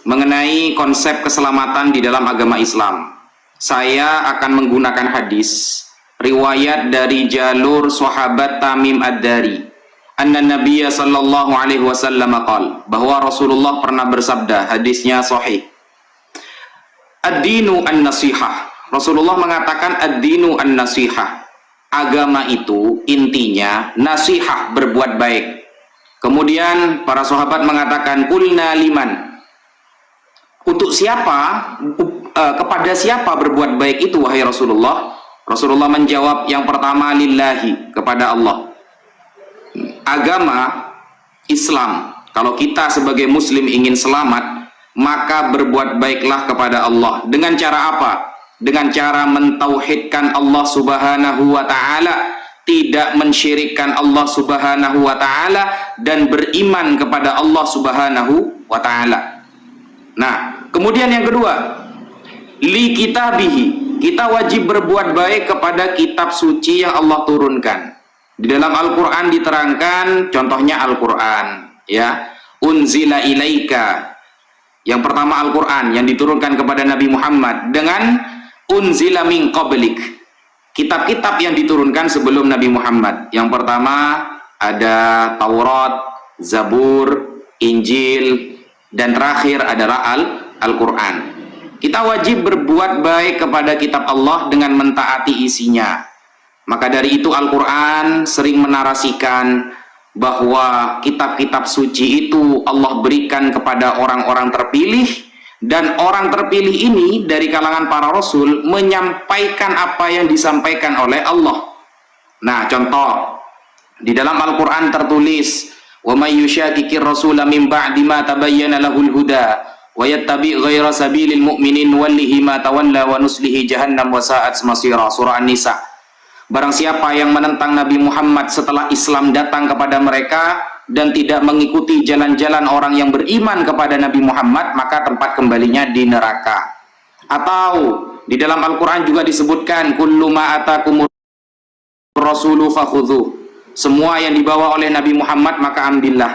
mengenai konsep keselamatan di dalam agama Islam. Saya akan menggunakan hadis riwayat dari jalur sahabat Tamim Ad-Dari. Anna Nabiyya sallallahu alaihi wasallam qala, bahwa Rasulullah pernah bersabda, hadisnya sahih. Ad-dinu an-nasihah. Rasulullah mengatakan ad-dinu an-nasihah. Agama itu intinya nasihah, berbuat baik. Kemudian para sahabat mengatakan, qulna liman. Untuk siapa, kepada siapa berbuat baik itu wahai Rasulullah? Rasulullah menjawab, yang pertama lillahi, kepada Allah. Agama Islam, kalau kita sebagai muslim ingin selamat, maka berbuat baiklah kepada Allah. Dengan cara apa? Dengan cara mentauhidkan Allah subhanahu wa ta'ala, tidak mensyirikkan Allah subhanahu wa ta'ala, dan beriman kepada Allah subhanahu wa ta'ala. Nah, kemudian yang kedua, li kitabihi, kita wajib berbuat baik kepada kitab suci yang Allah turunkan. Di dalam Al-Quran diterangkan, contohnya Al-Quran, ya, unzila ilaika. Yang pertama Al-Quran yang diturunkan kepada Nabi Muhammad, dengan unzila min qablik, kitab-kitab yang diturunkan sebelum Nabi Muhammad. Yang pertama ada Taurat, Zabur, Injil, dan terakhir adalah Al-Quran. Kita wajib berbuat baik kepada kitab Allah dengan mentaati isinya. Maka dari itu Al-Quran sering menarasikan bahwa kitab-kitab suci itu Allah berikan kepada orang-orang terpilih, dan orang terpilih ini dari kalangan para rasul menyampaikan apa yang disampaikan oleh Allah. Nah, contoh di dalam Al-Quran tertulis, wa may yushaqiqir rasula min ba'di ma tabayyana lahul huda wa yattabi' ghaira sabilil mu'minin nuwallihi ma tawalla wa nuslihi jahannam wa sa'at masira. Surah An-Nisa. Barang siapa yang menentang Nabi Muhammad setelah Islam datang kepada mereka dan tidak mengikuti jalan-jalan orang yang beriman kepada Nabi Muhammad, maka tempat kembalinya di neraka. Atau di dalam Al-Quran juga disebutkan, kullu ma atakumur rasulu fakhudhu, semua yang dibawa oleh Nabi Muhammad maka ambillah.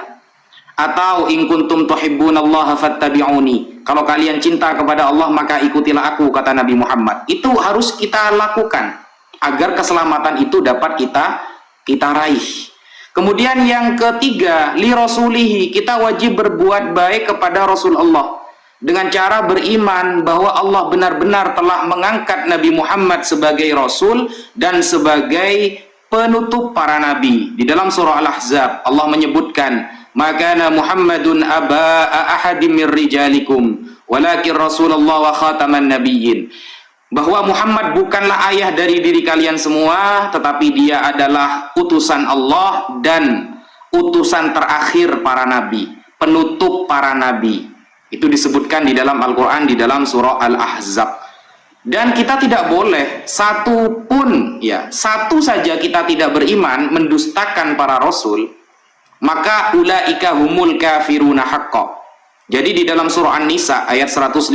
Atau in kuntum tuhibbunallaha fattabi'uni, kalau kalian cinta kepada Allah maka ikutilah aku, kata Nabi Muhammad. Itu harus kita lakukan agar keselamatan itu dapat kita raih. Kemudian yang ketiga, li rasulihi, kita wajib berbuat baik kepada Rasulullah dengan cara beriman bahwa Allah benar-benar telah mengangkat Nabi Muhammad sebagai rasul dan sebagai penutup para nabi. Di dalam surah Al-Ahzab Allah menyebutkan, makana Muhammadun aba ahadim mir rijalikum walakin Rasulullah wa khataman nabiyyin, bahwa Muhammad bukanlah ayah dari diri kalian semua, tetapi dia adalah utusan Allah dan utusan terakhir para nabi, penutup para nabi. Itu disebutkan di dalam Al-Quran, di dalam surah Al-Ahzab. Dan kita tidak boleh satu pun, ya, satu saja kita tidak beriman, mendustakan para rasul, maka ulaika humul kafiruna haqqo. Jadi di dalam surah An-Nisa ayat 150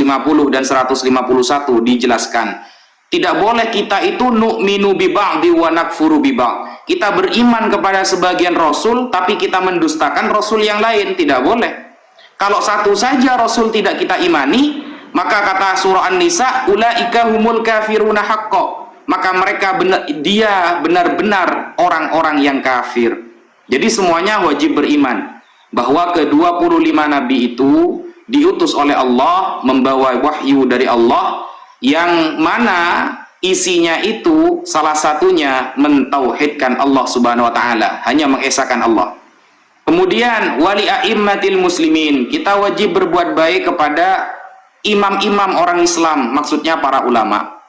dan 151 dijelaskan, tidak boleh kita itu nu'minu bi ba'di wa nakfuru bi ba'd. Kita beriman kepada sebagian rasul tapi kita mendustakan rasul yang lain, tidak boleh. Kalau satu saja rasul tidak kita imani, maka kata surah An-Nisa, ulaika humul kafiruna haqqo, maka mereka benar-benar orang-orang yang kafir. Jadi semuanya wajib beriman bahwa ke-25 nabi itu diutus oleh Allah, membawa wahyu dari Allah, yang mana isinya itu salah satunya mentauhidkan Allah subhanahu wa ta'ala, hanya mengesahkan Allah. Kemudian wali a'immatil muslimin, kita wajib berbuat baik kepada imam-imam orang Islam, maksudnya para ulama.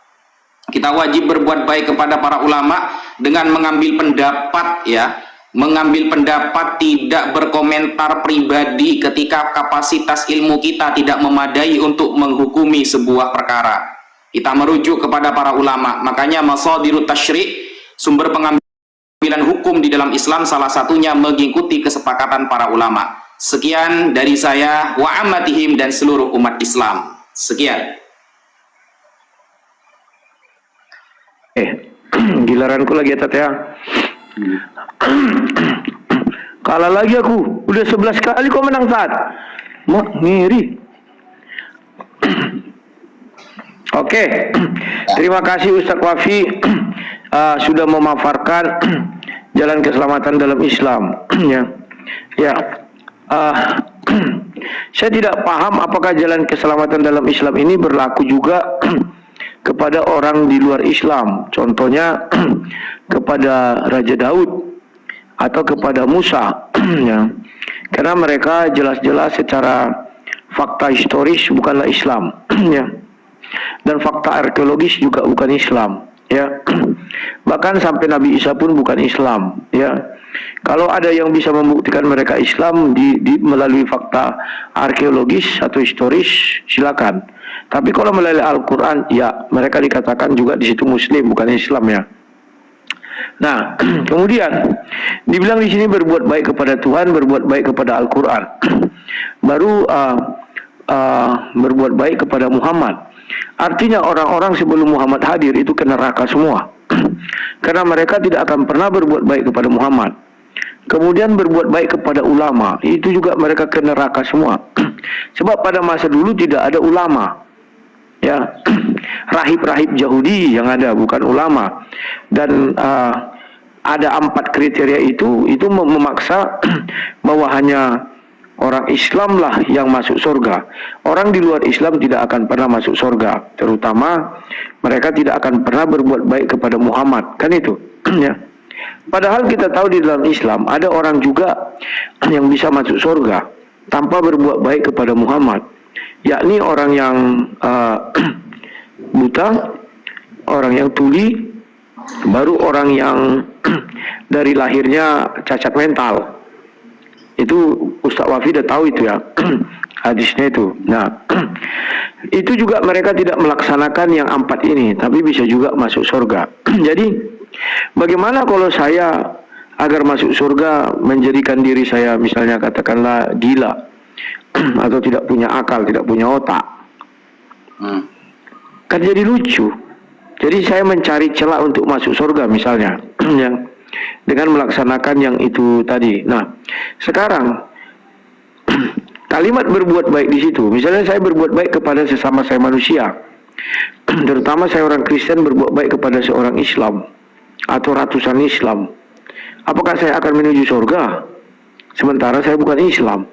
Kita wajib berbuat baik kepada para ulama dengan mengambil pendapat, ya, mengambil pendapat, tidak berkomentar pribadi ketika kapasitas ilmu kita tidak memadai untuk menghukumi sebuah perkara. Kita merujuk kepada para ulama. Makanya masadirut tasyri', sumber pengambilan hukum di dalam Islam, salah satunya mengikuti kesepakatan para ulama. Sekian dari saya, wa ammatihim, dan seluruh umat Islam. Sekian. Giliranku lagi ya, Tat, ya. Kalah lagi aku. Udah 11 kali kau menang, Tat. Mak ngiri. Oke, terima kasih Ustadz Wafi sudah memaparkan jalan keselamatan dalam Islam. Ya, ya. Saya tidak paham apakah jalan keselamatan dalam Islam ini berlaku juga kepada orang di luar Islam. Contohnya kepada Raja Daud atau kepada Musa. Ya. Karena mereka jelas-jelas secara fakta historis bukanlah Islam. Ya. Dan fakta arkeologis juga bukan Islam, ya. Bahkan sampai Nabi Isa pun bukan Islam, ya. Kalau ada yang bisa membuktikan mereka Islam melalui fakta arkeologis atau historis, silakan. Tapi kalau melalui Al-Quran, ya mereka dikatakan juga di situ Muslim bukan Islam, ya. Nah, kemudian dibilang di sini berbuat baik kepada Tuhan, berbuat baik kepada Al-Quran, baru berbuat baik kepada Muhammad. Artinya orang-orang sebelum Muhammad hadir itu ke neraka semua. Karena mereka tidak akan pernah berbuat baik kepada Muhammad. Kemudian berbuat baik kepada ulama, itu juga mereka ke neraka semua. Sebab pada masa dulu tidak ada ulama. Ya, rahib-rahib Yahudi yang ada, bukan ulama. Dan ada 4 kriteria itu memaksa bahwa hanya orang Islam lah yang masuk surga. Orang di luar Islam tidak akan pernah masuk surga. Terutama mereka tidak akan pernah berbuat baik kepada Muhammad. Kan itu. Ya. Padahal kita tahu di dalam Islam ada orang juga yang bisa masuk surga tanpa berbuat baik kepada Muhammad. Yakni orang yang buta, orang yang tuli, baru orang yang dari lahirnya cacat mental. Itu Ustaz Wafi udah tahu itu ya, hadisnya itu. Nah, itu juga mereka tidak melaksanakan yang 4 ini, tapi bisa juga masuk surga. Jadi, bagaimana kalau saya agar masuk surga menjadikan diri saya misalnya katakanlah gila atau tidak punya akal, tidak punya otak? Kan jadi lucu. Jadi saya mencari celah untuk masuk surga misalnya, yang dengan melaksanakan yang itu tadi. Nah, sekarang kalimat berbuat baik di situ. Misalnya saya berbuat baik kepada sesama saya manusia, terutama saya orang Kristen berbuat baik kepada seorang Islam atau ratusan Islam. Apakah saya akan menuju surga? Sementara saya bukan Islam.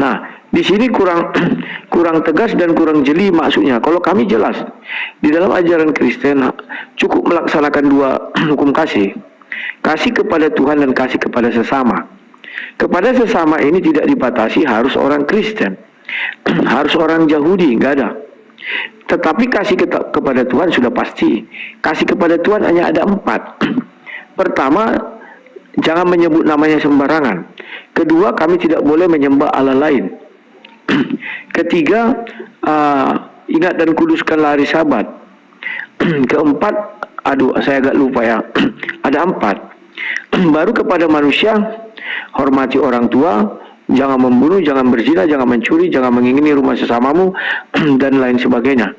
Nah, di sini kurang tegas dan kurang jeli maksudnya. Kalau kami jelas di dalam ajaran Kristen cukup melaksanakan 2 hukum kasih. Kasih kepada Tuhan dan kasih kepada sesama. Kepada sesama ini tidak dibatasi harus orang Kristen, harus orang Yahudi, enggak ada. Tetapi kasih kepada Tuhan sudah pasti. Kasih kepada Tuhan hanya ada 4. Pertama, jangan menyebut namanya sembarangan. Kedua, kami tidak boleh menyembah Allah lain. Ketiga, ingat dan kuduskanlah hari Sabat. Keempat, saya agak lupa ya. Ada 4. Baru kepada manusia, hormati orang tua, jangan membunuh, jangan berzina, jangan mencuri, jangan mengingini rumah sesamamu, dan lain sebagainya.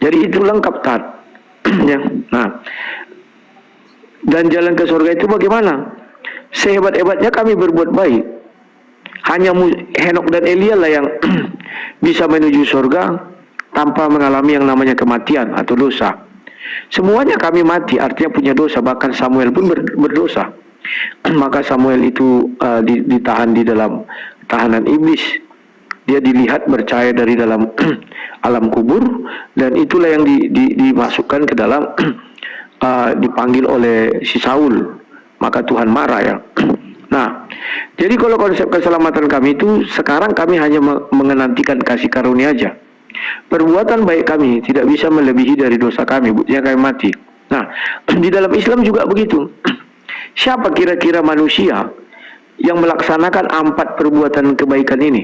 Jadi itu lengkap tat. Ya. Nah, dan jalan ke surga itu bagaimana? Sehebat-hebatnya kami berbuat baik, hanya Henok dan Elia lah yang bisa menuju surga tanpa mengalami yang namanya kematian atau dosa. Semuanya kami mati, artinya punya dosa. Bahkan Samuel pun berdosa. Maka Samuel itu ditahan di dalam tahanan iblis. Dia dilihat bercahaya dari dalam alam kubur, dan itulah yang dimasukkan ke dalam dipanggil oleh si Saul. Maka Tuhan marah ya. Nah, jadi kalau konsep keselamatan kami itu sekarang kami hanya menantikan kasih karunia aja. Perbuatan baik kami tidak bisa melebihi dari dosa kami, buktinya kami mati. Nah, di dalam Islam juga begitu. Siapa kira-kira manusia yang melaksanakan 4 perbuatan kebaikan ini?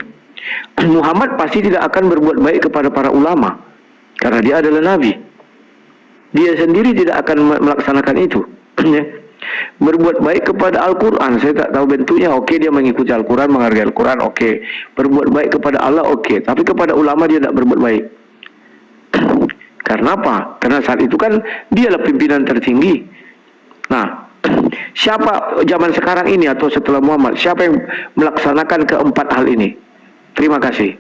Muhammad pasti tidak akan berbuat baik kepada para ulama, karena dia adalah nabi. Dia sendiri tidak akan melaksanakan itu. Berbuat baik kepada Al-Quran, saya tak tahu bentuknya. Oke, dia mengikuti Al-Quran, menghargai Al-Quran, oke. Berbuat baik kepada Allah, oke. Tapi kepada ulama dia tidak berbuat baik. Karena apa? Karena saat itu kan dialah pimpinan tertinggi. Nah, siapa zaman sekarang ini atau setelah Muhammad, siapa yang melaksanakan ke-4 hal ini? Terima kasih.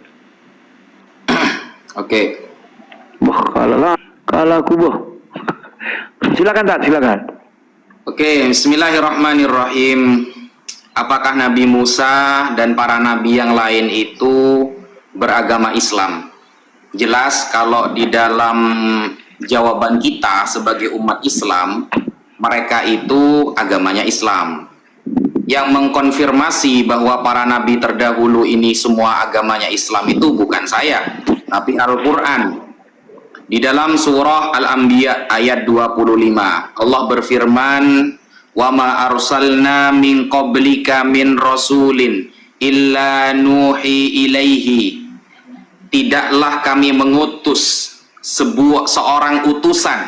Oke. Wah, kalah aku boh. Silakan tak, silakan. Oke, bismillahirrahmanirrahim. Apakah Nabi Musa dan para nabi yang lain itu beragama Islam? Jelas kalau di dalam jawaban kita sebagai umat Islam, mereka itu agamanya Islam. Yang mengkonfirmasi bahwa para nabi terdahulu ini semua agamanya Islam itu bukan saya, tapi Al-Quran. Di dalam surah Al-Anbiya ayat 25, Allah berfirman, "Wa ma arsalna min qablika min rasulin illa nuhi ilaihi." Tidaklah kami mengutus seorang utusan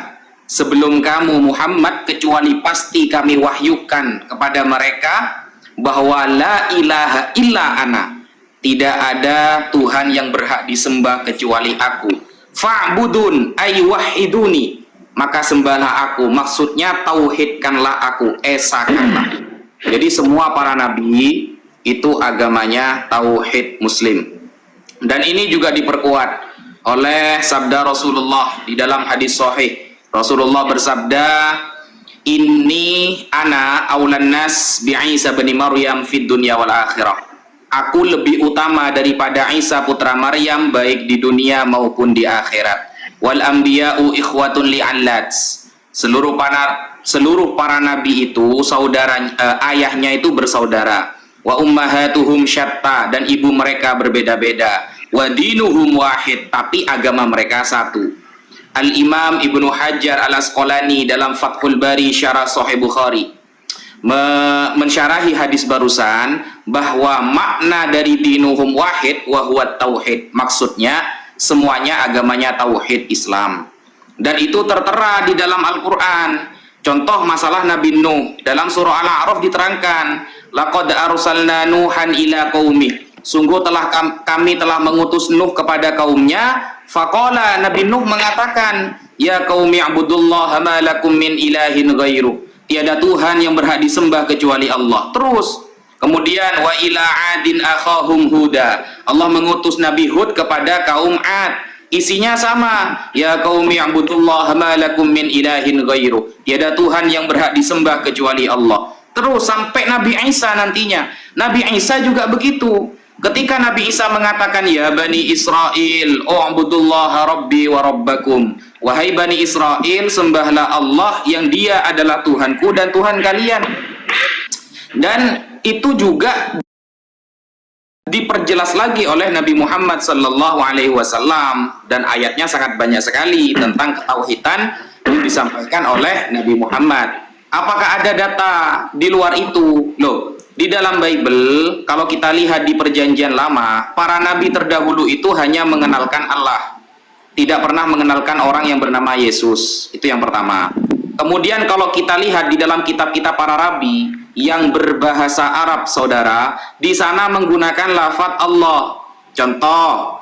sebelum kamu Muhammad kecuali pasti kami wahyukan kepada mereka bahwa la ilaha illa ana. Tidak ada Tuhan yang berhak disembah kecuali aku. Fa'budun ay wahiduni, maka sembahlah aku, maksudnya tauhidkanlah aku, esakanlah. Jadi semua para nabi itu agamanya tauhid muslim. Dan ini juga diperkuat oleh sabda Rasulullah di dalam hadis sahih. Rasulullah bersabda, "Inni ana aulan nas bi Isa bin Maryam fid dunya wal akhirah." Aku lebih utama daripada Isa putra Maryam baik di dunia maupun di akhirat. Wal anbiya'u ikhwatun li'allats. Seluruh para nabi itu ayahnya itu bersaudara. Wa ummahatuhum syatta, dan ibu mereka berbeda-beda. Wa dinuhum wahid, tapi agama mereka satu. Al-Imam Ibnu Hajar Al-Asqalani dalam Fathul Bari Syarah Sahih Bukhari mensyarahi hadis barusan bahwa makna dari dinuhum wahid wa huwa tauhid, maksudnya semuanya agamanya tauhid Islam, dan itu tertera di dalam Al-Quran. Contoh masalah Nabi Nuh, dalam surah Al-A'raf diterangkan, laqad arsalna nuhan ila qaumi, sungguh kami telah mengutus Nuh kepada kaumnya. Faqala, Nabi Nuh mengatakan, ya qaumi abudullaha ma lakum min ilahin ghairu, tiada Tuhan yang berhak disembah kecuali Allah. Terus kemudian wa ila adin akhahum huda, Allah mengutus Nabi Hud kepada kaum Ad, isinya sama, ya qaumi abudullaha ma lakum min ilahin ghairu, tiada Tuhan yang berhak disembah kecuali Allah. Terus sampai Nabi Isa nantinya, Nabi Isa juga begitu. Ketika Nabi Isa mengatakan, ya Bani Israel, u'budullaha rabbi wa rabbakum, wahai Bani Israel, sembahlah Allah yang dia adalah Tuhanku dan Tuhan kalian. Dan itu juga diperjelas lagi oleh Nabi Muhammad sallallahu alaihi wasallam, dan ayatnya sangat banyak sekali tentang ketauhidan yang disampaikan oleh Nabi Muhammad. Apakah ada data di luar itu? Loh, di dalam Bible, kalau kita lihat di perjanjian lama, para nabi terdahulu itu hanya mengenalkan Allah, tidak pernah mengenalkan orang yang bernama Yesus. Itu yang pertama. Kemudian kalau kita lihat di dalam kitab-kitab para rabi yang berbahasa Arab, saudara, di sana menggunakan lafaz Allah. Contoh,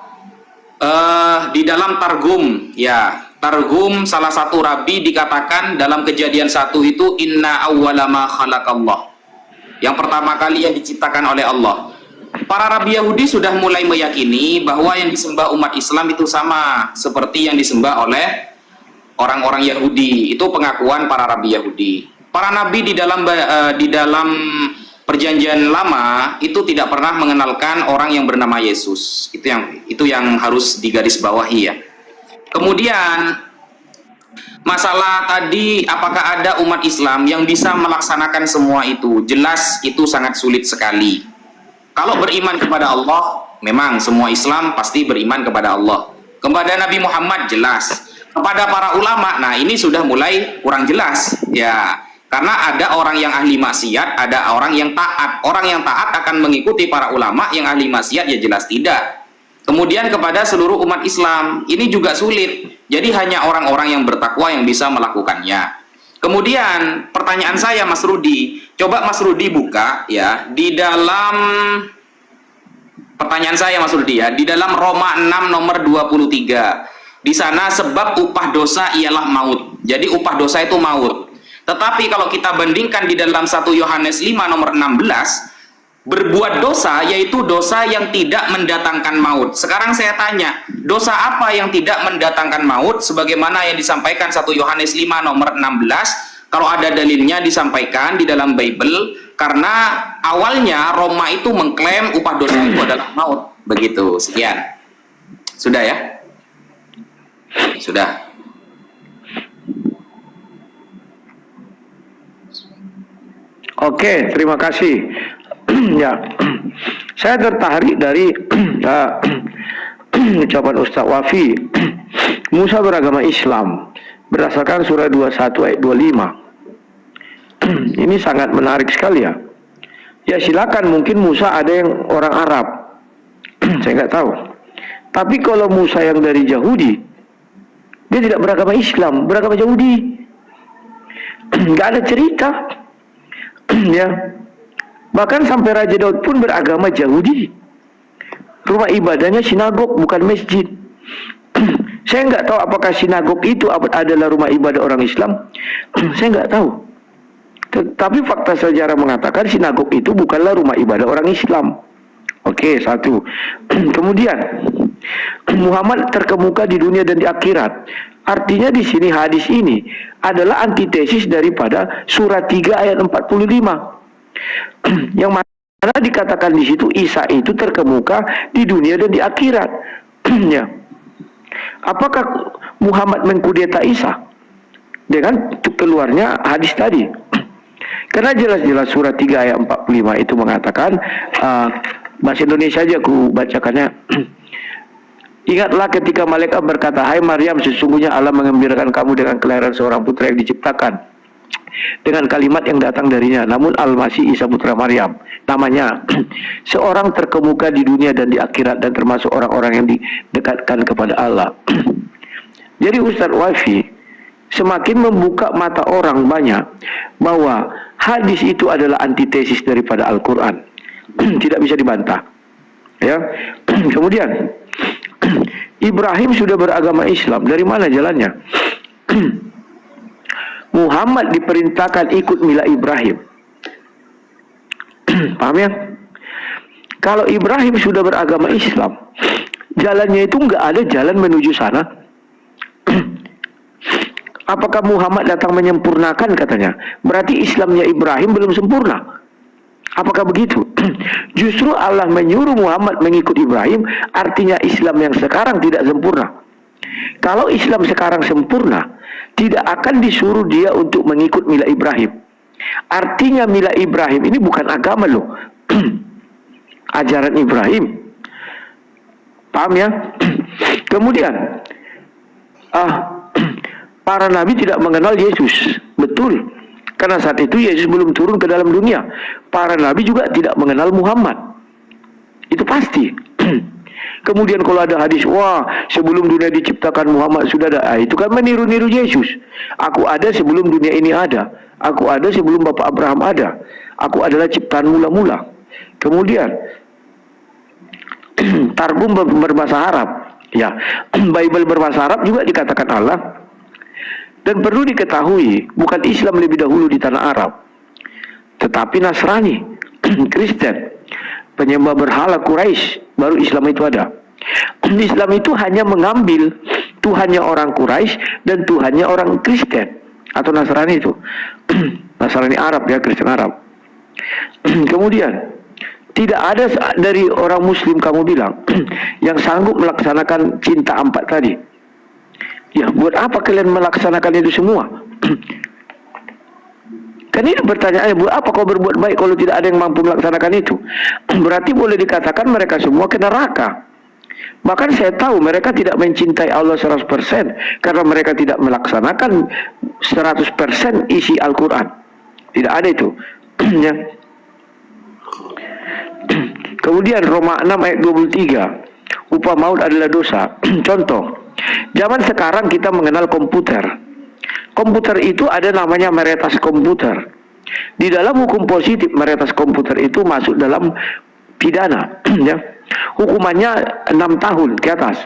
di dalam Targum, ya, Targum salah satu rabi dikatakan dalam Kejadian 1 itu, inna awwala ma khalaqallah, yang pertama kali yang diciptakan oleh Allah. Para rabi Yahudi sudah mulai meyakini bahwa yang disembah umat Islam itu sama seperti yang disembah oleh orang-orang Yahudi. Itu pengakuan para rabi Yahudi. Para nabi di dalam perjanjian lama itu tidak pernah mengenalkan orang yang bernama Yesus. Itu yang harus digarisbawahi, ya. Kemudian masalah tadi, apakah ada umat Islam yang bisa melaksanakan semua itu? Jelas itu sangat sulit sekali. Kalau beriman kepada Allah, memang semua Islam pasti beriman kepada Allah. Kepada Nabi Muhammad jelas. Kepada para ulama, nah ini sudah mulai kurang jelas, ya. Karena ada orang yang ahli maksiat, ada orang yang taat. Orang yang taat akan mengikuti para ulama, yang ahli maksiat ya jelas tidak. Kemudian kepada seluruh umat Islam, ini juga sulit. Jadi hanya orang-orang yang bertakwa yang bisa melakukannya. Kemudian pertanyaan saya, Mas Rudi, coba Mas Rudi buka, ya, di dalam pertanyaan saya, Mas Rudi, ya, di dalam Roma 6 nomor 23. Di sana sebab upah dosa ialah maut. Jadi upah dosa itu maut. Tetapi kalau kita bandingkan di dalam 1 Yohanes 5 nomor 16, Berbuat dosa yaitu dosa yang tidak mendatangkan maut. Sekarang saya tanya, dosa apa yang tidak mendatangkan maut? Sebagaimana yang disampaikan 1 Yohanes 5 nomor 16, kalau ada dalilnya disampaikan di dalam Bible, karena awalnya Roma itu mengklaim upah dosa itu adalah maut. Begitu, sekian. Sudah ya? Sudah. Oke, terima kasih. Ya, saya tertarik dari ucapan Ustaz Wafi. Musa beragama Islam berdasarkan surah 21 ayat 25. Ini sangat menarik sekali ya. Ya silakan, mungkin Musa ada yang orang Arab, saya nggak tahu. Tapi kalau Musa yang dari Yahudi, dia tidak beragama Islam, beragama Yahudi. Nggak ada cerita. Ya, bahkan sampai Raja Daud pun beragama Yahudi. Rumah ibadahnya sinagog, bukan masjid. Saya nggak tahu apakah sinagog itu adalah rumah ibadah orang Islam. Saya nggak tahu. Tapi fakta sejarah mengatakan sinagog itu bukanlah rumah ibadah orang Islam. Oke, satu. Kemudian Muhammad terkemuka di dunia dan di akhirat. Artinya di sini hadis ini adalah antitesis daripada surat 3 ayat 45. Yang mana dikatakan di situ Isa itu terkemuka di dunia dan di akhirat. Ya. Apakah Muhammad mengkudeta Isa dengan keluarnya hadis tadi? Karena jelas-jelas surat 3 ayat 45 itu mengatakan, bahasa Indonesia aja aku bacakannya. Ingatlah ketika malaikat berkata, hai Maryam, sesungguhnya Allah mengembirakan kamu dengan kelahiran seorang putra yang diciptakan dengan kalimat yang datang darinya, namun Al-Masih Isa putra Maryam namanya. Seorang terkemuka di dunia dan di akhirat, dan termasuk orang-orang yang didekatkan kepada Allah. Jadi Ustadz Wafi semakin membuka mata orang banyak bahwa hadis itu adalah antitesis daripada Al-Quran. Tidak bisa dibantah. Ya. Kemudian Ibrahim sudah beragama Islam. Dari mana jalannya? Muhammad diperintahkan ikut mila Ibrahim. Paham ya? Kalau Ibrahim sudah beragama Islam, jalannya itu nggak ada jalan menuju sana. Apakah Muhammad datang menyempurnakan katanya? Berarti Islamnya Ibrahim belum sempurna. Apakah begitu? Justru Allah menyuruh Muhammad mengikut Ibrahim, artinya Islam yang sekarang tidak sempurna. Kalau Islam sekarang sempurna, tidak akan disuruh dia untuk mengikut mila Ibrahim. Artinya mila Ibrahim ini bukan agama loh. Ajaran Ibrahim. Paham ya? Kemudian para nabi tidak mengenal Yesus. Betul. Karena saat itu Yesus belum turun ke dalam dunia. Para nabi juga tidak mengenal Muhammad. Itu pasti. Kemudian kalau ada hadis, wah sebelum dunia diciptakan Muhammad sudah ada. Itu kan meniru-niru Yesus. Aku ada sebelum dunia ini ada. Aku ada sebelum Bapak Abraham ada. Aku adalah ciptaan mula-mula. Kemudian Targum berbahasa Arab. Ya, Bible berbahasa Arab juga dikatakan Allah. Dan perlu diketahui, bukan Islam lebih dahulu di tanah Arab, tetapi Nasrani, Kristen, penyembah berhala Quraisy, baru Islam itu ada. Islam itu hanya mengambil Tuhannya orang Quraisy dan Tuhannya orang Kristen atau Nasrani itu. Nasrani Arab ya, Kristen Arab. Kemudian tidak ada dari orang Muslim kamu bilang yang sanggup melaksanakan cinta empat tadi. Ya, buat apa kalian melaksanakan itu semua? Kan ini pertanyaannya, buat apa kau berbuat baik kalau tidak ada yang mampu melaksanakan itu? Berarti boleh dikatakan mereka semua ke neraka. Bahkan saya tahu mereka tidak mencintai Allah 100% karena mereka tidak melaksanakan 100% isi Al-Quran. Tidak ada itu. Ya. Kemudian Roma 6 ayat 23, upah maut adalah dosa. Contoh, zaman sekarang kita mengenal komputer. Komputer itu ada namanya meretas komputer. Di dalam hukum positif, meretas komputer itu masuk dalam pidana. Ya. Hukumannya 6 tahun ke atas.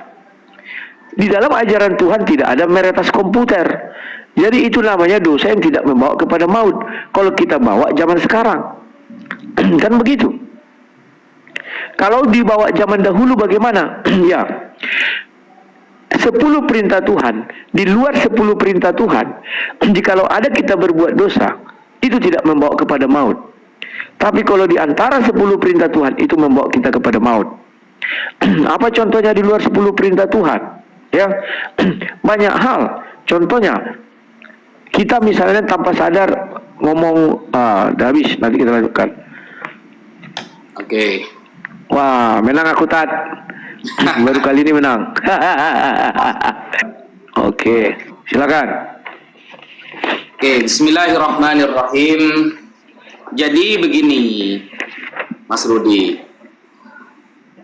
Di dalam ajaran Tuhan tidak ada meretas komputer. Jadi itu namanya dosa yang tidak membawa kepada maut. Kalau kita bawa zaman sekarang, kan begitu. Kalau dibawa zaman dahulu bagaimana? Ya, 10 perintah Tuhan, di luar 10 perintah Tuhan, jikalau ada kita berbuat dosa, itu tidak membawa kepada maut. Tapi kalau di antara 10 perintah Tuhan, itu membawa kita kepada maut. Apa contohnya di luar 10 perintah Tuhan? Ya, banyak hal. Contohnya, kita misalnya tanpa sadar ngomong, dah habis, nanti kita lanjutkan. Oke. Wah, menang aku Tat. Baru kali ini menang. Oke, silakan. Oke, bismillahirrahmanirrahim. Jadi begini, Mas Rudi.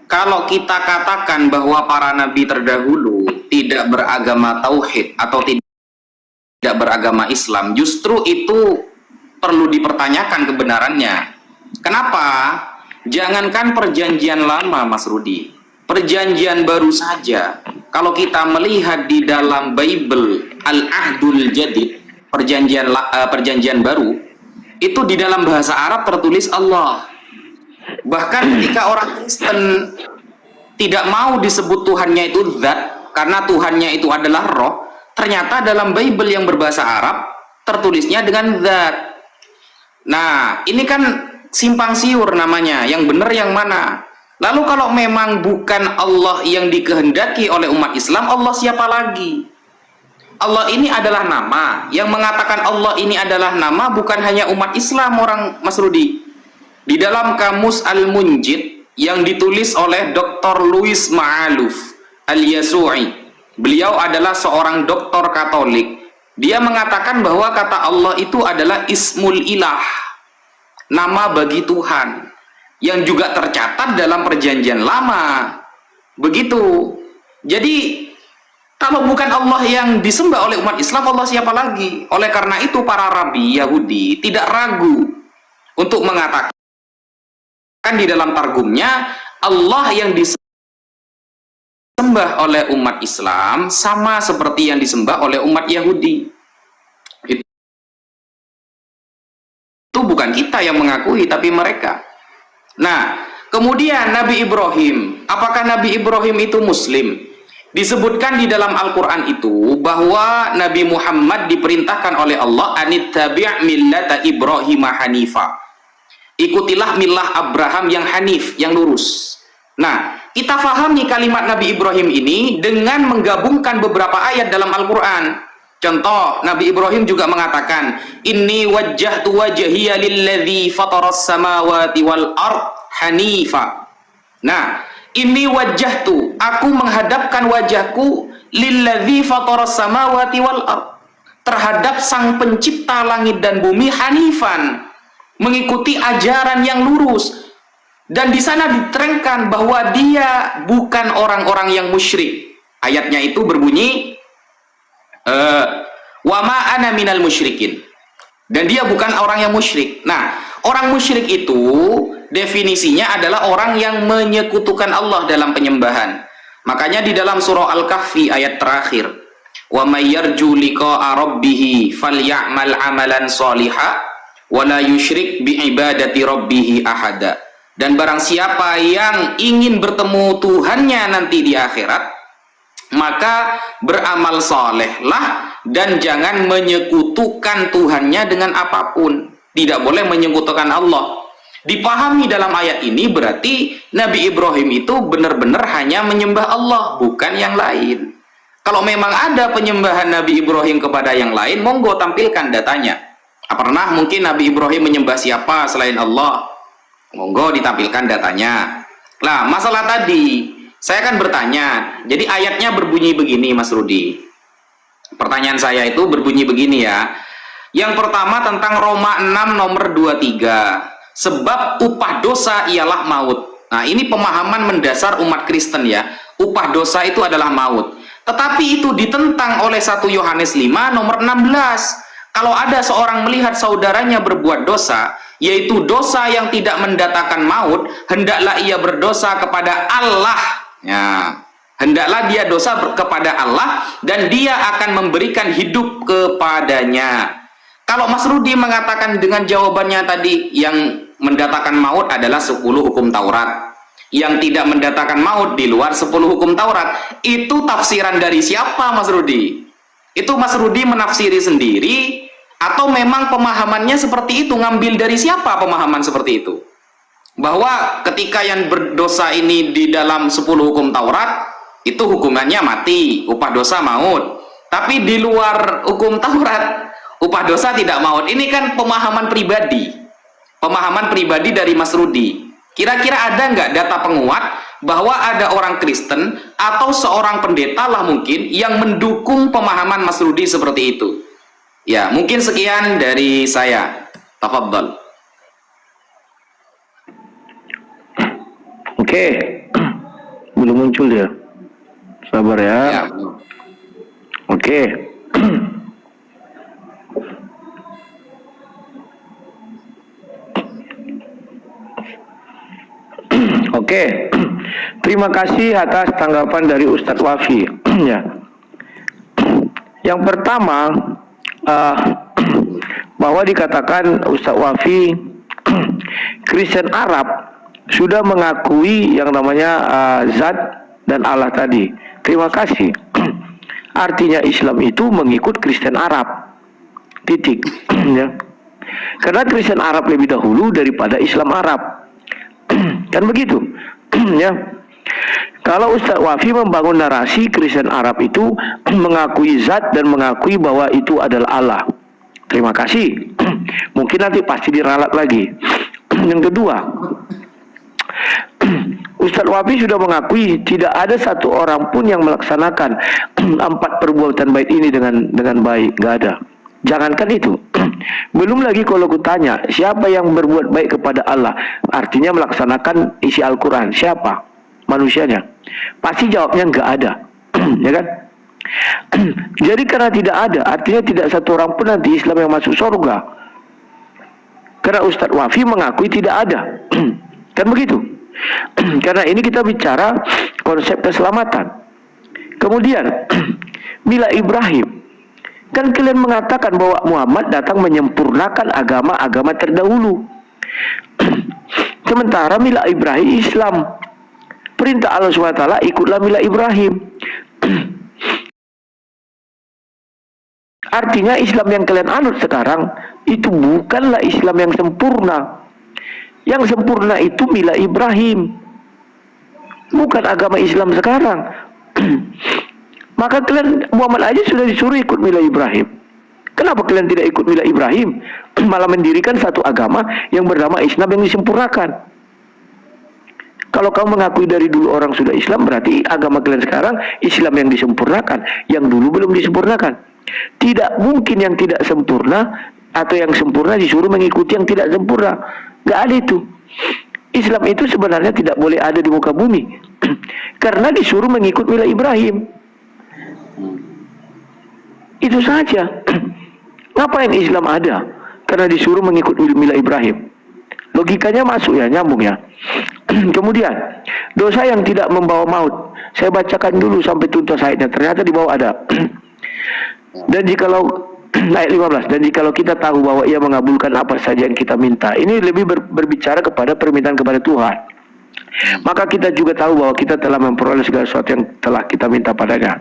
Kalau kita katakan bahwa para nabi terdahulu tidak beragama tauhid atau tidak beragama Islam, justru itu perlu dipertanyakan kebenarannya. Kenapa? Jangankan perjanjian lama, Mas Rudi, perjanjian baru saja, kalau kita melihat di dalam Bible Al-Ahdul Jadid, perjanjian baru, itu di dalam bahasa Arab tertulis Allah. Bahkan ketika orang Kristen tidak mau disebut Tuhannya itu Zat, karena Tuhannya itu adalah Roh, ternyata dalam Bible yang berbahasa Arab tertulisnya dengan Zat. Nah, ini kan simpang siur namanya, yang benar yang mana? Lalu kalau memang bukan Allah yang dikehendaki oleh umat Islam, Allah siapa lagi? Allah ini adalah nama. Yang mengatakan Allah ini adalah nama bukan hanya umat Islam, orang Mas Rudi. Di dalam kamus Al-Munjid yang ditulis oleh Dr. Louis Ma'aluf Al-Yasu'i, beliau adalah seorang doktor Katolik. Dia mengatakan bahwa kata Allah itu adalah Ismul Ilah, nama bagi Tuhan, yang juga tercatat dalam perjanjian lama. Begitu. Jadi kalau bukan Allah yang disembah oleh umat Islam, Allah siapa lagi? Oleh karena itu para rabi Yahudi tidak ragu untuk mengatakan di dalam targumnya, Allah yang disembah oleh umat Islam sama seperti yang disembah oleh umat Yahudi. Itu bukan kita yang mengakui, tapi mereka. Nah, kemudian Nabi Ibrahim, apakah Nabi Ibrahim itu Muslim? Disebutkan di dalam Al-Quran itu bahwa Nabi Muhammad diperintahkan oleh Allah, anittabi' millata Ibrahim hanifa, ikutilah milah Abraham yang hanif, yang lurus. Nah, kita fahami kalimat Nabi Ibrahim ini dengan menggabungkan beberapa ayat dalam Al-Quran. Contoh, Nabi Ibrahim juga mengatakan, inni wajjahtu wajhiya lilladzi fataras samawati wal ard hanifa. Nah, inni wajjahtu, aku menghadapkan wajahku lilladzi fataras samawati wal ard, terhadap sang pencipta langit dan bumi, hanifan, mengikuti ajaran yang lurus. Dan di sana diterangkan bahwa dia bukan orang-orang yang musyrik. Ayatnya itu berbunyi, wa ma ana minal musyrikin, dan dia bukan orang yang musyrik. Nah, orang musyrik itu definisinya adalah orang yang menyekutukan Allah dalam penyembahan. Makanya di dalam surah Al-Kahfi ayat terakhir, wa may yarju liqa'a rabbih falyamal amalan shalihan wala yusyrik biibadati rabbih ahada. Dan barang siapa yang ingin bertemu Tuhannya nanti di akhirat, maka beramal salehlah dan jangan menyekutukan Tuhannya dengan apapun. Tidak boleh menyekutukan Allah. Dipahami dalam ayat ini berarti Nabi Ibrahim itu benar-benar hanya menyembah Allah, bukan yang lain. Kalau memang ada penyembahan Nabi Ibrahim kepada yang lain, monggo tampilkan datanya. Pernah mungkin Nabi Ibrahim menyembah siapa selain Allah? Monggo ditampilkan datanya. Nah, masalah tadi, saya akan bertanya. Jadi ayatnya berbunyi begini, Mas Rudi. Pertanyaan saya itu berbunyi begini ya. Yang pertama tentang Roma 6 nomor 23. Sebab upah dosa ialah maut. Nah, ini pemahaman mendasar umat Kristen ya. Upah dosa itu adalah maut. Tetapi itu ditentang oleh 1 Yohanes 5 nomor 16. Kalau ada seorang melihat saudaranya berbuat dosa, yaitu dosa yang tidak mendatangkan maut, hendaklah ia berdosa kepada Allah. Ya, hendaklah dia dosa kepada Allah dan dia akan memberikan hidup kepadanya. Kalau Mas Rudi mengatakan dengan jawabannya tadi yang mendatangkan maut adalah 10 hukum Taurat, yang tidak mendatangkan maut di luar 10 hukum Taurat. Itu tafsiran dari siapa, Mas Rudi? Itu Mas Rudi menafsiri sendiri atau memang pemahamannya seperti itu? Ngambil dari siapa pemahaman seperti itu? Bahwa ketika yang berdosa ini di dalam 10 hukum Taurat, itu hukumannya mati, upah dosa maut. Tapi di luar hukum Taurat, upah dosa tidak maut. Ini kan pemahaman pribadi. Pemahaman pribadi dari Mas Rudi. Kira-kira ada nggak data penguat bahwa ada orang Kristen atau seorang pendeta lah mungkin yang mendukung pemahaman Mas Rudi seperti itu? Ya, mungkin sekian dari saya. Tafadhol. Oke, belum muncul dia. Sabar ya. Ya. Oke. Oke. Terima kasih atas tanggapan dari Ustadz Wafi. Ya. Yang pertama, bahwa dikatakan Ustadz Wafi Kristen Arab sudah mengakui yang namanya zat dan Allah tadi. Terima kasih. Artinya Islam itu mengikut Kristen Arab. Titik. Ya. Karena Kristen Arab lebih dahulu daripada Islam Arab. Kan begitu. Ya. Kalau Ustadz Wafi membangun narasi Kristen Arab itu mengakui zat dan mengakui bahwa itu adalah Allah. Terima kasih. Mungkin nanti pasti diralat lagi. Yang kedua, Ustadz Wafi sudah mengakui tidak ada satu orang pun yang melaksanakan 4 perbuatan baik ini dengan baik, nggak ada. Jangankan itu, belum lagi kalau kutanya siapa yang berbuat baik kepada Allah, artinya melaksanakan isi Al-Quran, siapa? Manusianya. Pasti jawabnya nggak ada, ya kan? Jadi karena tidak ada, artinya tidak satu orang pun nanti Islam yang masuk surga. Karena Ustadz Wafi mengakui tidak ada, kan begitu? Karena ini kita bicara konsep keselamatan. Kemudian Mila Ibrahim, kan kalian mengatakan bahwa Muhammad datang menyempurnakan agama-agama terdahulu. Sementara Mila Ibrahim Islam. Perintah Allah SWT, ikutlah Mila Ibrahim. Artinya Islam yang kalian anut sekarang itu bukanlah Islam yang sempurna. Yang sempurna itu Mila Ibrahim, bukan agama Islam sekarang. Maka kalian, Muhammad aja sudah disuruh ikut Mila Ibrahim. Kenapa kalian tidak ikut Mila Ibrahim? Malah mendirikan satu agama yang bernama Islam yang disempurnakan. Kalau kamu mengakui dari dulu orang sudah Islam, berarti agama kalian sekarang Islam yang disempurnakan, yang dulu belum disempurnakan. Tidak mungkin yang tidak sempurna atau yang sempurna disuruh mengikuti yang tidak sempurna. Gak ada itu. Islam itu sebenarnya tidak boleh ada di muka bumi karena disuruh mengikut Mila Ibrahim. Itu saja. Ngapain Islam ada? Karena disuruh mengikut Mila Ibrahim. Logikanya masuk ya, nyambung ya. Kemudian dosa yang tidak membawa maut, saya bacakan dulu sampai tuntas ayatnya. Ternyata di bawah ada. Dan jikalau ayat 15, dan jikalau kita tahu bahwa ia mengabulkan apa saja yang kita minta, ini lebih berbicara kepada permintaan kepada Tuhan. Maka kita juga tahu bahwa kita telah memperoleh segala sesuatu yang telah kita minta padanya.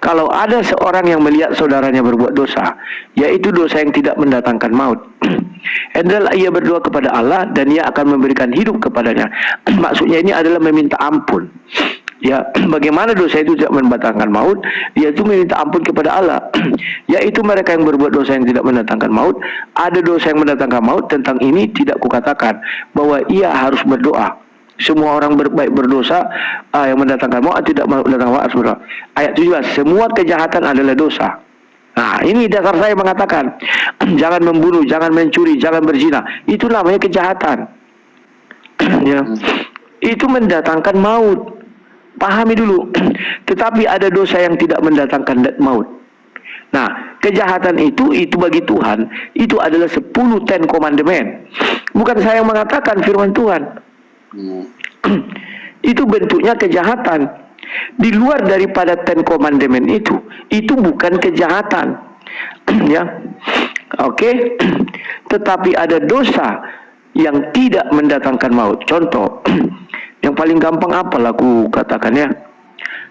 Kalau ada seorang yang melihat saudaranya berbuat dosa, yaitu dosa yang tidak mendatangkan maut, hendaklah ia berdoa kepada Allah dan ia akan memberikan hidup kepadanya. Maksudnya ini adalah meminta ampun. Ya, bagaimana dosa itu tidak mendatangkan maut? Yaitu meminta ampun kepada Allah. Yaitu mereka yang berbuat dosa yang tidak mendatangkan maut. Ada dosa yang mendatangkan maut, tentang ini tidak kukatakan bahwa ia harus berdoa. Semua orang berbaik berdosa yang mendatangkan maut tidak mendatangkan maut. Ayat 17, semua kejahatan adalah dosa. Nah, ini dasar saya mengatakan jangan membunuh, jangan mencuri, jangan berzina. Itu namanya kejahatan. Ya. Itu mendatangkan maut. Pahami dulu. Tetapi ada dosa yang tidak mendatangkan maut. Nah, kejahatan itu bagi Tuhan itu adalah 10 Ten Commandment. Bukan saya yang mengatakan, firman Tuhan. Itu bentuknya kejahatan. Di luar daripada Ten Commandment itu bukan kejahatan. Ya. Oke. Tetapi ada dosa yang tidak mendatangkan maut. Contoh, Yang paling gampang apalah aku katakan ya.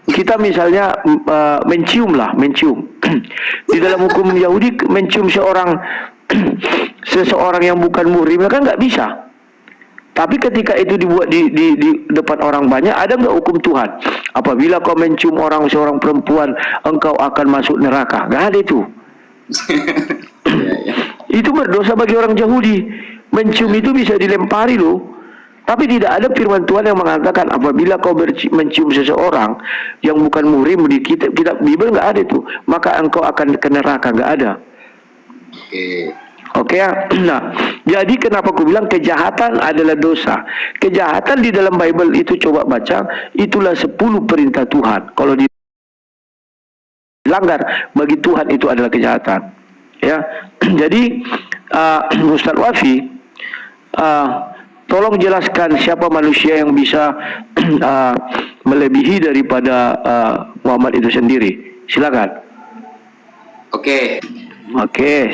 Kita misalnya mencium. Di dalam hukum Yahudi mencium seseorang yang bukan muhrim kan nggak bisa. Tapi ketika itu dibuat di depan orang banyak, ada nggak hukum Tuhan? Apabila kau mencium seorang perempuan, engkau akan masuk neraka. Nggak ada itu. Itu berdosa bagi orang Yahudi. Mencium itu bisa dilempari loh. Tapi tidak ada firman Tuhan yang mengatakan apabila kau mencium seseorang yang bukan muhrim, di kitab Bible nggak ada itu. Maka engkau akan ke neraka, nggak ada. Oke ya. Nah, jadi kenapa aku bilang kejahatan adalah dosa. Kejahatan di dalam Bible itu coba baca, itulah 10 perintah Tuhan. Kalau dilanggar bagi Tuhan itu adalah kejahatan. Ya. Jadi Ustaz Wafi, tolong jelaskan siapa manusia yang bisa melebihi daripada Muhammad itu sendiri. Silakan. Oke,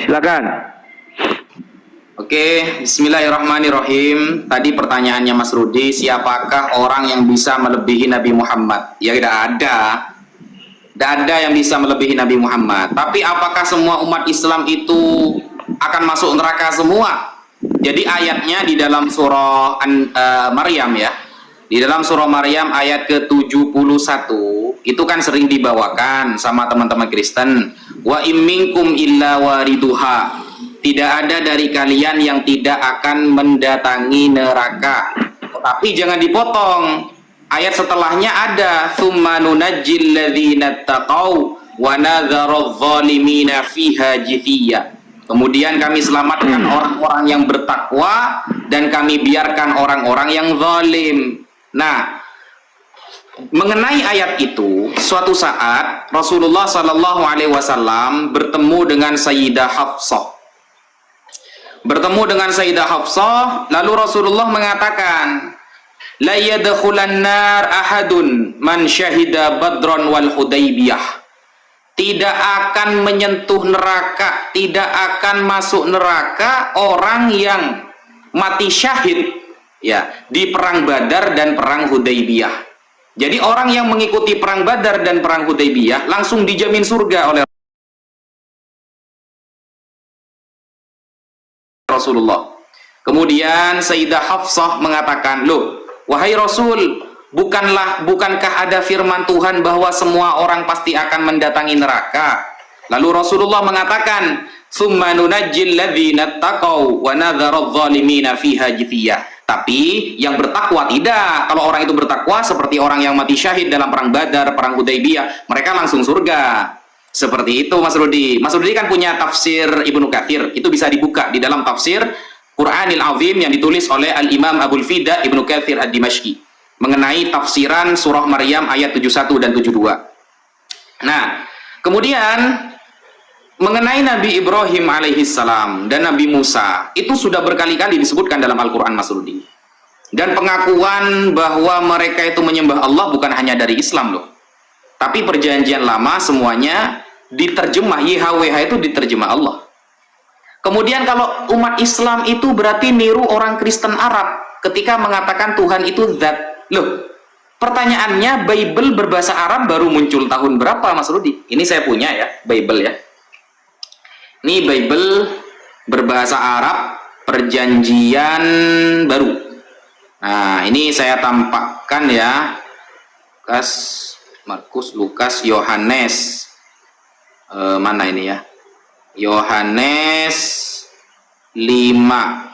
silakan. Oke, bismillahirrahmanirrahim. Tadi pertanyaannya Mas Rudi, siapakah orang yang bisa melebihi Nabi Muhammad? Ya tidak ada. Tidak ada yang bisa melebihi Nabi Muhammad. Tapi apakah semua umat Islam itu akan masuk neraka semua? Jadi ayatnya di dalam surah Maryam ya. Di dalam surah Maryam ayat ke-71 itu kan sering dibawakan sama teman-teman Kristen. Wa imminkum illa wariduha. Tidak ada dari kalian yang tidak akan mendatangi neraka. Tapi jangan dipotong. Ayat setelahnya ada tsumma nunajjil ladzina taqau wa nadzaru adh-dhalimina fiha jithiya. Kemudian kami selamatkan orang-orang yang bertakwa dan kami biarkan orang-orang yang zalim. Nah, mengenai ayat itu, suatu saat Rasulullah Shallallahu Alaihi Wasallam bertemu dengan Sayyidah Hafsah. Lalu Rasulullah mengatakan, la yadkhulan nar ahadun man syahida badron wal hudaybiyah. Tidak akan menyentuh neraka, tidak akan masuk neraka orang yang mati syahid ya di perang Badar dan perang Hudaybiyah. Jadi orang yang mengikuti perang Badar dan perang Hudaybiyah langsung dijamin surga oleh Rasulullah. Kemudian Sayyidah Hafsah mengatakan, loh, wahai Rasul, bukankah ada firman Tuhan bahwa semua orang pasti akan mendatangi neraka? Lalu Rasulullah mengatakan, "Tsumma nunajjil ladzina taqau wa nadzaru adh-dhalimina fiha jithiyah." Tapi yang bertakwa tidak. Kalau orang itu bertakwa seperti orang yang mati syahid dalam perang Badar, perang Hudaybiyah, mereka langsung surga. Seperti itu Mas Rudi. Mas Rudi kan punya tafsir Ibnu Katsir. Itu bisa dibuka di dalam tafsir Quranil Azim yang ditulis oleh Al-Imam Abul Fida Ibnu Katsir Ad-Dimashqi mengenai tafsiran surah Maryam ayat 71 dan 72. Nah, kemudian mengenai Nabi Ibrahim alaihissalam dan Nabi Musa, itu sudah berkali-kali disebutkan dalam Al-Quran Mas Rudi. Dan pengakuan bahwa mereka itu menyembah Allah bukan hanya dari Islam loh. Tapi perjanjian lama semuanya diterjemah, YHWH itu diterjemah Allah. Kemudian kalau umat Islam itu berarti niru orang Kristen Arab ketika mengatakan Tuhan itu zat. Loh, pertanyaannya Bible berbahasa Arab baru muncul tahun berapa Mas Rudi? Ini saya punya ya, Bible ya. Ini Bible berbahasa Arab perjanjian baru. Nah, ini saya tampakkan ya. Markus, Lukas, Yohanes. Mana ini ya? Yohanes 5.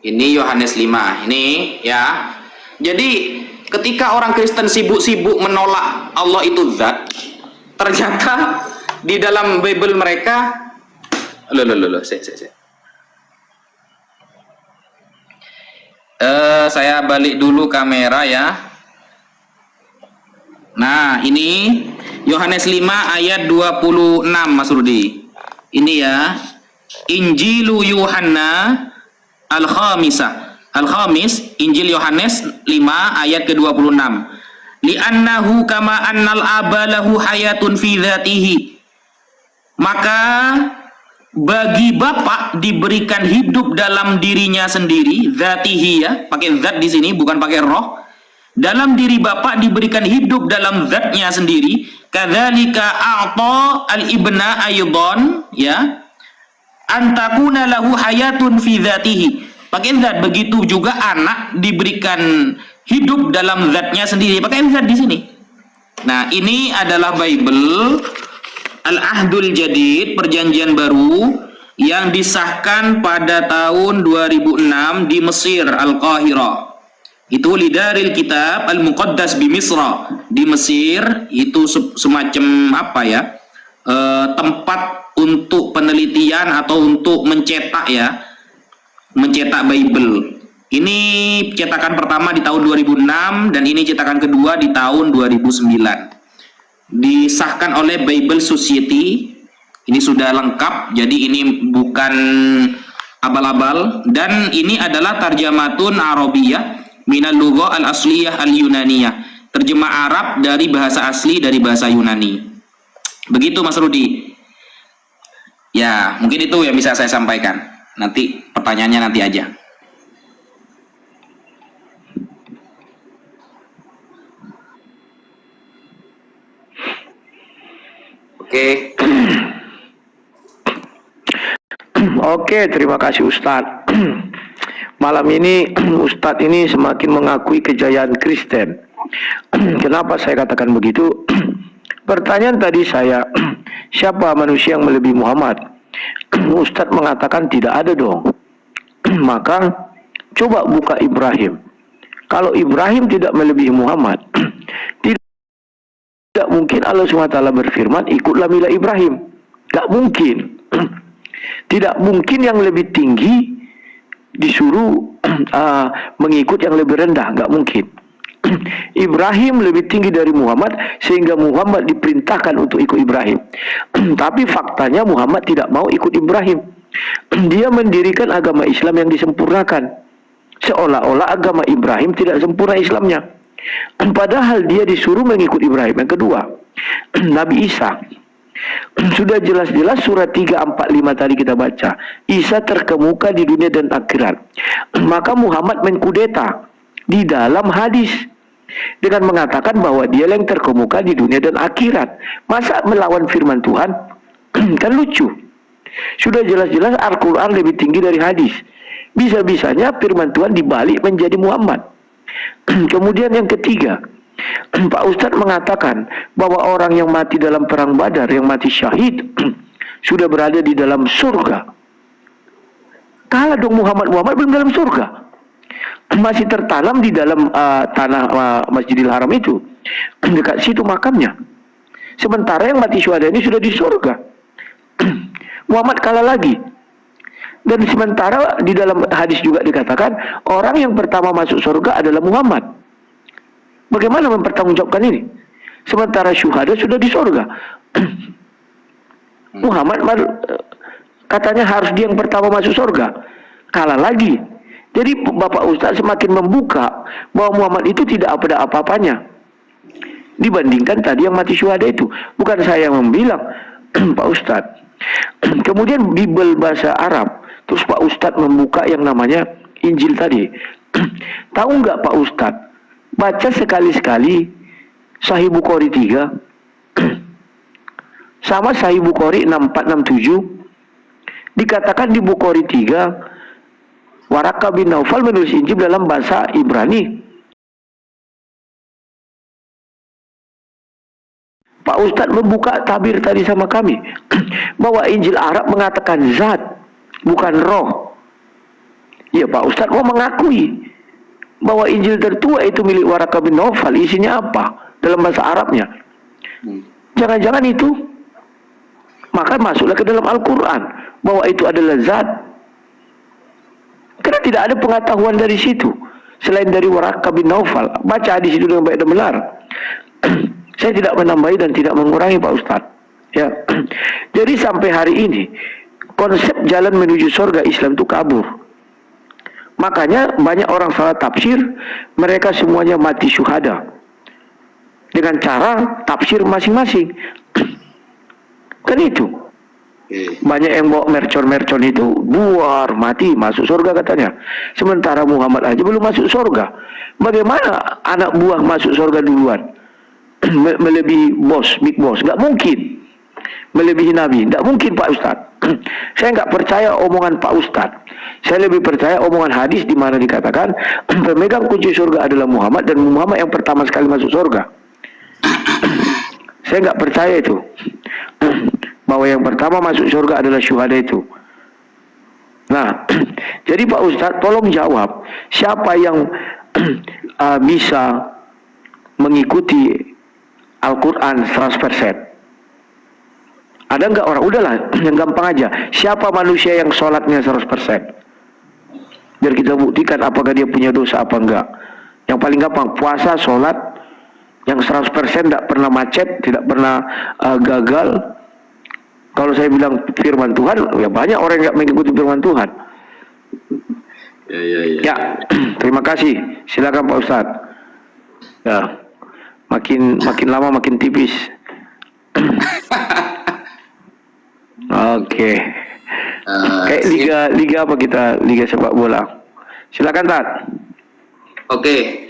Ini Yohanes 5. Ini ya. Jadi ketika orang Kristen sibuk-sibuk menolak Allah itu zat, ternyata di dalam Bible mereka saya balik dulu kamera ya. Nah, ini Yohanes 5 ayat 26 Mas Rudi. Ini ya. Injilu Yohanna Al-Khamis, Injil Yohanes 5 ayat ke-26. Li'annahu kama annal abalahu hayatun fi dzatihi. Maka bagi bapak diberikan hidup dalam dirinya sendiri, dzatihi ya, pakai zat di sini bukan pakai roh. Dalam diri bapak diberikan hidup dalam zatnya sendiri. Kadzalika a'ta al-ibna aydon ya, antakuna lahu hayatun fi dzatihi. Pakai zat, begitu juga anak diberikan hidup dalam zatnya sendiri. Pakai zat di sini. Nah, ini adalah Bible Al-Ahdul Jadid, perjanjian baru yang disahkan pada tahun 2006 di Mesir, Al-Qahirah. Itu lidaril kitab Al-Muqaddas bi Misra di Mesir. Itu semacam apa ya, tempat untuk penelitian atau untuk mencetak ya, mencetak Bible. Ini cetakan pertama di tahun 2006 dan ini cetakan kedua di tahun 2009. Disahkan oleh Bible Society. Ini sudah lengkap, jadi ini bukan abal-abal, dan ini adalah tarjamatun Arabiyah minal lugha al-asliyah al-Yunaniyah, terjemah Arab dari bahasa asli dari bahasa Yunani. Begitu Mas Rudi. Ya, mungkin itu yang bisa saya sampaikan. Nanti pertanyaannya nanti aja. Oke. Oke, terima kasih Ustadz. Malam ini Ustadz ini semakin mengakui kejayaan Kristen. Kenapa saya katakan begitu? Pertanyaan tadi saya, siapa manusia yang melebihi Muhammad? Ustadz mengatakan tidak ada dong. Maka coba buka Ibrahim. Kalau Ibrahim tidak melebihi Muhammad, tidak mungkin Allah SWT berfirman ikutlah milah Ibrahim. Tidak mungkin. Tidak mungkin yang lebih tinggi disuruh mengikut yang lebih rendah. Tidak mungkin. Ibrahim lebih tinggi dari Muhammad sehingga Muhammad diperintahkan untuk ikut Ibrahim. Tapi faktanya Muhammad tidak mau ikut Ibrahim. Dia mendirikan agama Islam yang disempurnakan, seolah-olah agama Ibrahim tidak sempurna Islamnya, padahal dia disuruh mengikut Ibrahim. Yang kedua, Nabi Isa. Sudah jelas-jelas surat 345 tadi kita baca, Isa terkemuka di dunia dan akhirat. Maka Muhammad mengkudeta di dalam hadis dengan mengatakan bahwa dia yang terkemuka di dunia dan akhirat. Masa melawan firman Tuhan? Kan lucu. Sudah jelas-jelas Al-Quran lebih tinggi dari hadis. Bisa-bisanya firman Tuhan dibalik menjadi Muhammad. Kemudian yang ketiga, Pak Ustadz mengatakan bahwa orang yang mati dalam perang Badar, yang mati syahid, sudah berada di dalam surga. Kalah dong Muhammad belum dalam surga. Masih tertanam di dalam tanah Masjidil Haram itu. Dekat situ makamnya. Sementara yang mati syuhada ini sudah di surga. Muhammad kalah lagi. Dan sementara di dalam hadis juga dikatakan orang yang pertama masuk surga adalah Muhammad. Bagaimana mempertanggungjawabkan ini? Sementara syuhada sudah di surga. Muhammad katanya harus dia yang pertama masuk surga. Kalah lagi. Jadi Bapak Ustadz semakin membuka bahwa Muhammad itu tidak ada apa-apanya dibandingkan tadi yang mati syuhada itu. Bukan saya yang membilang, Pak Ustadz. Kemudian Bible bahasa Arab. Terus Pak Ustadz membuka yang namanya Injil tadi. Tahu nggak Pak Ustadz? Baca sekali-sekali Sahih Bukhari 3 sama Sahih Bukhari 6467. Dikatakan di Bukhari 3 Waraka bin Naufal menulis Injil dalam bahasa Ibrani. Pak Ustadz membuka tabir tadi sama kami bahwa Injil Arab mengatakan zat, bukan roh. Ya Pak Ustadz mau mengakui bahwa Injil tertua itu milik Waraka bin Naufal, isinya apa dalam bahasa Arabnya? Jangan-jangan itu. Maka masuklah ke dalam Al-Quran bahwa itu adalah zat. Karena tidak ada pengetahuan dari situ selain dari Waraka bin Naufal. Baca di situ dengan baik dan benar. Saya tidak menambahi dan tidak mengurangi Pak Ustadz. Ya. Jadi sampai hari ini konsep jalan menuju surga Islam itu kabur. Makanya banyak orang salah tafsir, mereka semuanya mati syuhada dengan cara tafsir masing-masing. Kan itu. Banyak yang bawa mercon-mercon itu, buar, mati, masuk surga katanya. Sementara Muhammad aja belum masuk surga. Bagaimana anak buah masuk surga duluan? Melebihi bos, big boss? Nggak mungkin. Melebihi Nabi? Nggak mungkin Pak Ustadz. Saya nggak percaya omongan Pak Ustadz. Saya lebih percaya omongan hadis di mana dikatakan pemegang kunci surga adalah Muhammad dan Muhammad yang pertama sekali masuk surga. Saya nggak percaya itu. Bahwa yang pertama masuk surga adalah syuhada itu. Nah, jadi Pak Ustadz tolong jawab, siapa yang bisa mengikuti Al-Quran 100%? Ada nggak orang? Udahlah, yang gampang aja. Siapa manusia yang sholatnya 100%? Biar kita buktikan apakah dia punya dosa apa enggak. Yang paling gampang, puasa, sholat, yang 100% tidak pernah macet, tidak pernah gagal. Kalau saya bilang firman Tuhan, ya banyak orang yang mengikuti firman Tuhan. Ya, terima kasih. Silakan Pak Ustadz. Ya, makin lama makin tipis. Oke. Kayak liga apa kita? Liga sepak bola. Silakan Tat. Oke.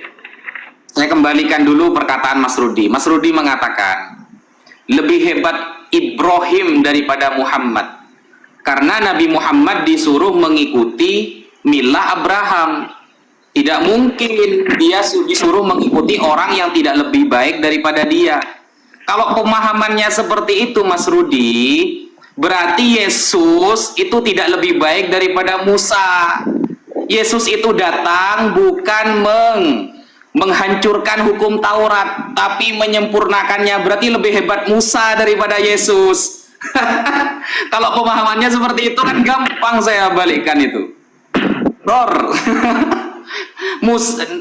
Saya kembalikan dulu perkataan Mas Rudi. Mas Rudi mengatakan lebih hebat Ibrahim daripada Muhammad, karena Nabi Muhammad disuruh mengikuti milah Abraham. Tidak mungkin dia disuruh mengikuti orang yang tidak lebih baik daripada dia. Kalau pemahamannya seperti itu Mas Rudi, berarti Yesus itu tidak lebih baik daripada Musa. Yesus itu datang bukan menghancurkan hukum Taurat, tapi menyempurnakannya. Berarti lebih hebat Musa daripada Yesus. Kalau pemahamannya seperti itu kan gampang saya balikkan itu.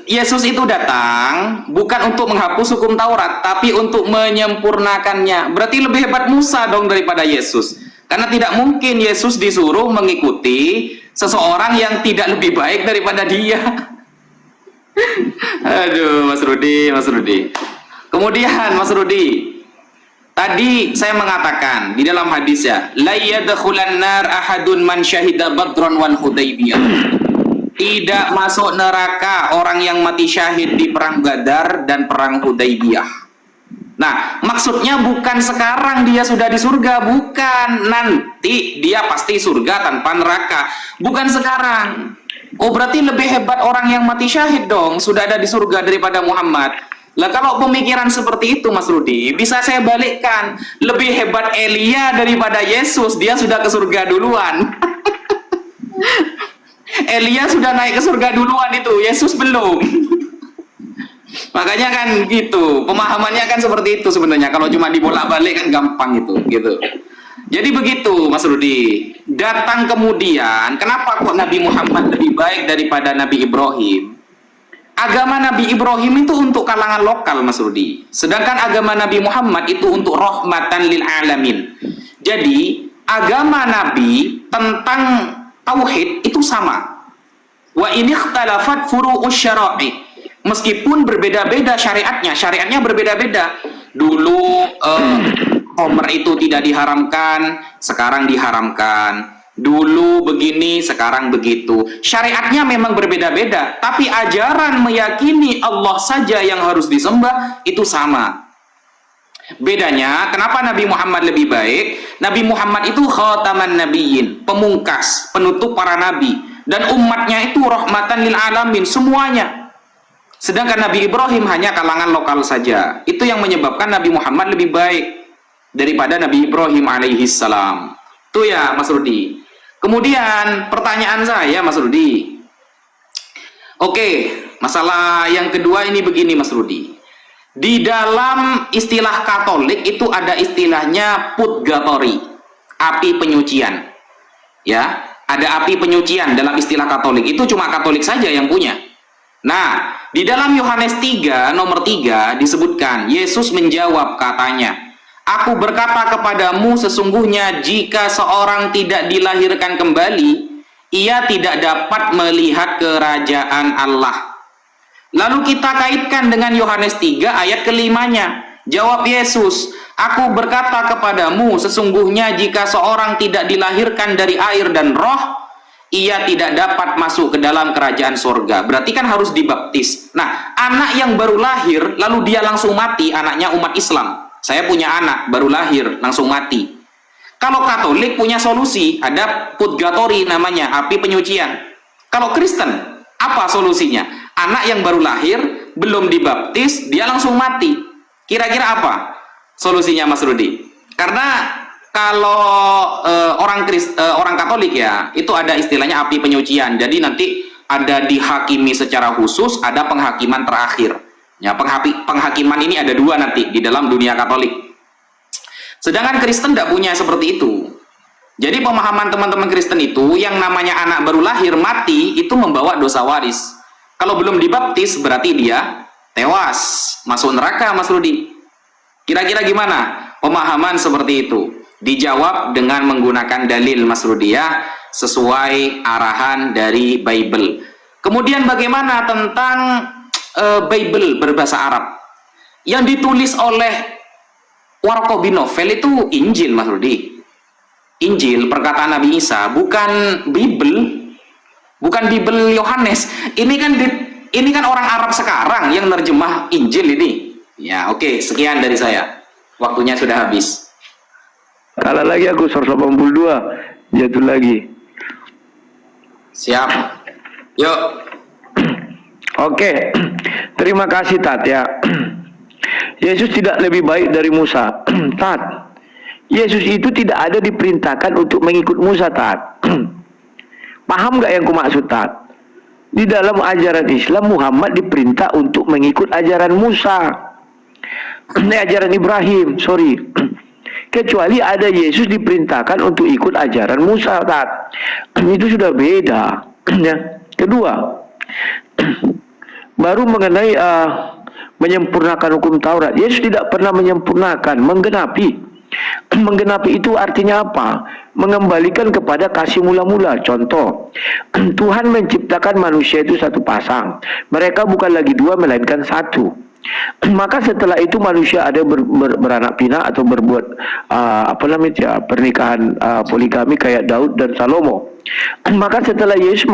Yesus itu datang bukan untuk menghapus hukum Taurat, tapi untuk menyempurnakannya. Berarti lebih hebat Musa dong daripada Yesus. Karena tidak mungkin Yesus disuruh mengikuti seseorang yang tidak lebih baik daripada dia. Aduh, Mas Rudi. Kemudian Mas Rudi, tadi saya mengatakan di dalam hadis ya, la yadkhulan nar ahadun man syahida badran wal hudaybiyah. Tidak masuk neraka orang yang mati syahid di perang Badar dan perang Hudaybiyah. Nah, maksudnya bukan sekarang dia sudah di surga, bukan. Nanti dia pasti surga tanpa neraka, bukan sekarang. Oh, berarti lebih hebat orang yang mati syahid dong, sudah ada di surga daripada Muhammad. Lah kalau pemikiran seperti itu Mas Rudi, bisa saya balikkan. Lebih hebat Elia daripada Yesus, dia sudah ke surga duluan. Elia sudah naik ke surga duluan itu, Yesus belum. Makanya kan gitu, pemahamannya kan seperti itu sebenarnya. Kalau cuma dibolak-balik kan gampang itu, gitu. Jadi begitu Mas Rudi. Datang kemudian, kenapa kok Nabi Muhammad lebih baik daripada Nabi Ibrahim? Agama Nabi Ibrahim itu untuk kalangan lokal Mas Rudi. Sedangkan agama Nabi Muhammad itu untuk rahmatan lil alamin. Jadi agama Nabi tentang tauhid itu sama. Wa in ikhtalafat furu'us syara'i. Meskipun berbeda-beda syariatnya berbeda-beda. Dulu khamr itu tidak diharamkan, sekarang diharamkan. Dulu begini, sekarang begitu. Syariatnya memang berbeda-beda, tapi ajaran meyakini Allah saja yang harus disembah itu sama. Bedanya, kenapa Nabi Muhammad lebih baik? Nabi Muhammad itu khataman nabiyyin, pemungkas, penutup para nabi, dan umatnya itu rahmatan lil alamin, semuanya. Sedangkan Nabi Ibrahim hanya kalangan lokal saja. Itu yang menyebabkan Nabi Muhammad lebih baik daripada Nabi Ibrahim alaihi salam. Itu ya Mas Rudi. Kemudian pertanyaan saya Mas Rudi. Oke, masalah yang kedua ini begini Mas Rudi. Di dalam istilah Katolik itu ada istilahnya purgatory, api penyucian. Ya, ada api penyucian dalam istilah Katolik. Itu cuma Katolik saja yang punya. Nah, di dalam Yohanes 3 nomor 3 disebutkan, Yesus menjawab katanya, Aku berkata kepadamu sesungguhnya jika seorang tidak dilahirkan kembali, ia tidak dapat melihat kerajaan Allah. Lalu kita kaitkan dengan Yohanes 3 ayat ke-5-nya. Jawab Yesus, Aku berkata kepadamu, sesungguhnya jika seorang tidak dilahirkan dari air dan roh, ia tidak dapat masuk ke dalam kerajaan surga. Berarti kan harus dibaptis. Nah, anak yang baru lahir, lalu dia langsung mati, anaknya umat Islam. Saya punya anak, baru lahir, langsung mati. Kalau Katolik punya solusi, ada purgatory namanya, api penyucian. Kalau Kristen, apa solusinya? Anak yang baru lahir, belum dibaptis, dia langsung mati. Kira-kira apa solusinya, Mas Rudi? Karena kalau orang Katolik ya, itu ada istilahnya api penyucian. Jadi nanti ada dihakimi secara khusus, ada penghakiman terakhir. Ya, penghakiman ini ada dua nanti di dalam dunia Katolik. Sedangkan Kristen tidak punya seperti itu. Jadi pemahaman teman-teman Kristen itu, yang namanya anak baru lahir mati itu membawa dosa waris. Kalau belum dibaptis berarti dia tewas, masuk neraka, Mas Rudi. Kira-kira gimana pemahaman seperti itu? Dijawab dengan menggunakan dalil, Mas Rudi, ya, sesuai arahan dari Bible. Kemudian bagaimana tentang Bible berbahasa Arab yang ditulis oleh Warqa bin Nawfal? Itu Injil, Mas Rudi. Injil, perkataan Nabi Isa, bukan Bible, bukan Bible Yohanes. Ini kan orang Arab sekarang yang nerjemah Injil ini. Ya, oke, sekian dari saya. Waktunya sudah habis. Kalah lagi aku 182, jatuh lagi. Siap. Yuk. Oke, terima kasih Tat ya. Yesus tidak lebih baik dari Musa. Tat, Yesus itu tidak ada diperintahkan untuk mengikut Musa, Tat. Paham nggak yang kumaksud, Tat? Di dalam ajaran Islam, Muhammad diperintah untuk mengikut ajaran Musa. Ini ajaran Ibrahim, sorry. Kecuali ada Yesus diperintahkan untuk ikut ajaran Musa, Tat. Itu sudah beda. Ya. Kedua, baru mengenai menyempurnakan hukum Taurat. Yesus tidak pernah menyempurnakan, menggenapi. Menggenapi itu artinya apa? Mengembalikan kepada kasih mula-mula. Contoh, Tuhan menciptakan manusia itu satu pasang. Mereka bukan lagi dua, melainkan satu. Maka setelah itu manusia ada beranak pinak atau berbuat pernikahan poligami kayak Daud dan Salomo. Maka setelah Yesus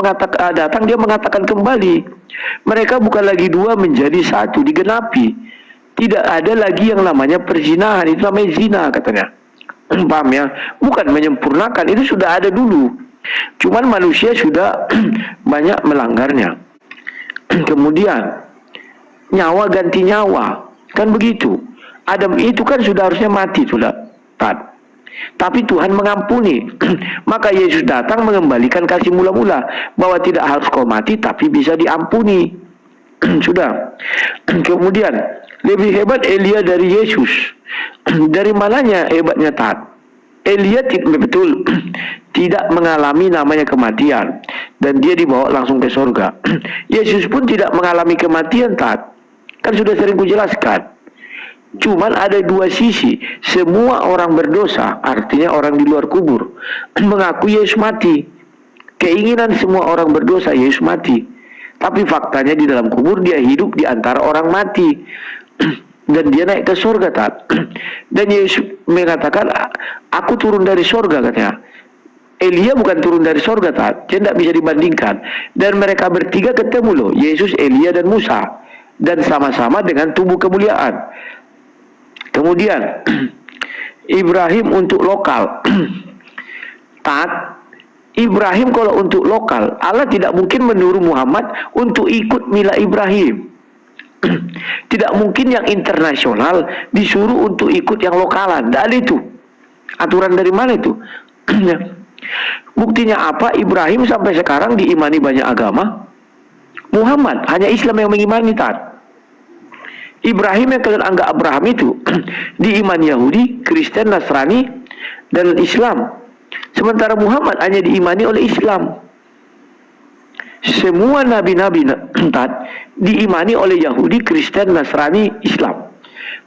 datang, dia mengatakan kembali, mereka bukan lagi dua, menjadi satu, digenapi. Tidak ada lagi yang namanya perzinahan, itu namanya zina katanya. Paham ya? Bukan menyempurnakan, itu sudah ada dulu. Cuman manusia sudah banyak melanggarnya. Kemudian nyawa ganti nyawa, kan begitu. Adam itu kan sudah harusnya mati sudah, Tat. Tapi Tuhan mengampuni. Maka Yesus datang mengembalikan kasih mula-mula, bahwa tidak harus kau mati tapi bisa diampuni. Sudah. Kemudian lebih hebat Elia dari Yesus. Dari mananya hebatnya, Tat? Elia betul tidak mengalami namanya kematian, dan dia dibawa langsung ke surga. Yesus pun tidak mengalami kematian, Tat. Kan sudah sering kujelaskan. Cuman ada dua sisi. Semua orang berdosa, artinya orang di luar kubur, mengaku Yesus mati. Keinginan semua orang berdosa Yesus mati. Tapi faktanya di dalam kubur dia hidup di antara orang mati. Dan dia naik ke surga, Tat. Dan Yesus mengatakan, aku turun dari surga, katanya. Elia bukan turun dari surga, Tat. Dia tidak bisa dibandingkan. Dan mereka bertiga ketemu loh, Yesus, Elia, dan Musa. Dan sama-sama dengan tubuh kemuliaan. Kemudian Ibrahim untuk lokal. Tat, Ibrahim kalau untuk lokal, Allah tidak mungkin menyuruh Muhammad untuk ikut mila Ibrahim. Tidak mungkin yang internasional disuruh untuk ikut yang lokalan. Tidak ada itu. Aturan dari mana itu? Buktinya apa? Ibrahim sampai sekarang diimani banyak agama. Muhammad hanya Islam yang mengimani, Tat. Ibrahim yang kalian anggap Abraham itu diimani Yahudi, Kristen, Nasrani, dan Islam. Sementara Muhammad hanya diimani oleh Islam. Semua nabi-nabi, Tat, diimani oleh Yahudi, Kristen, Nasrani, Islam.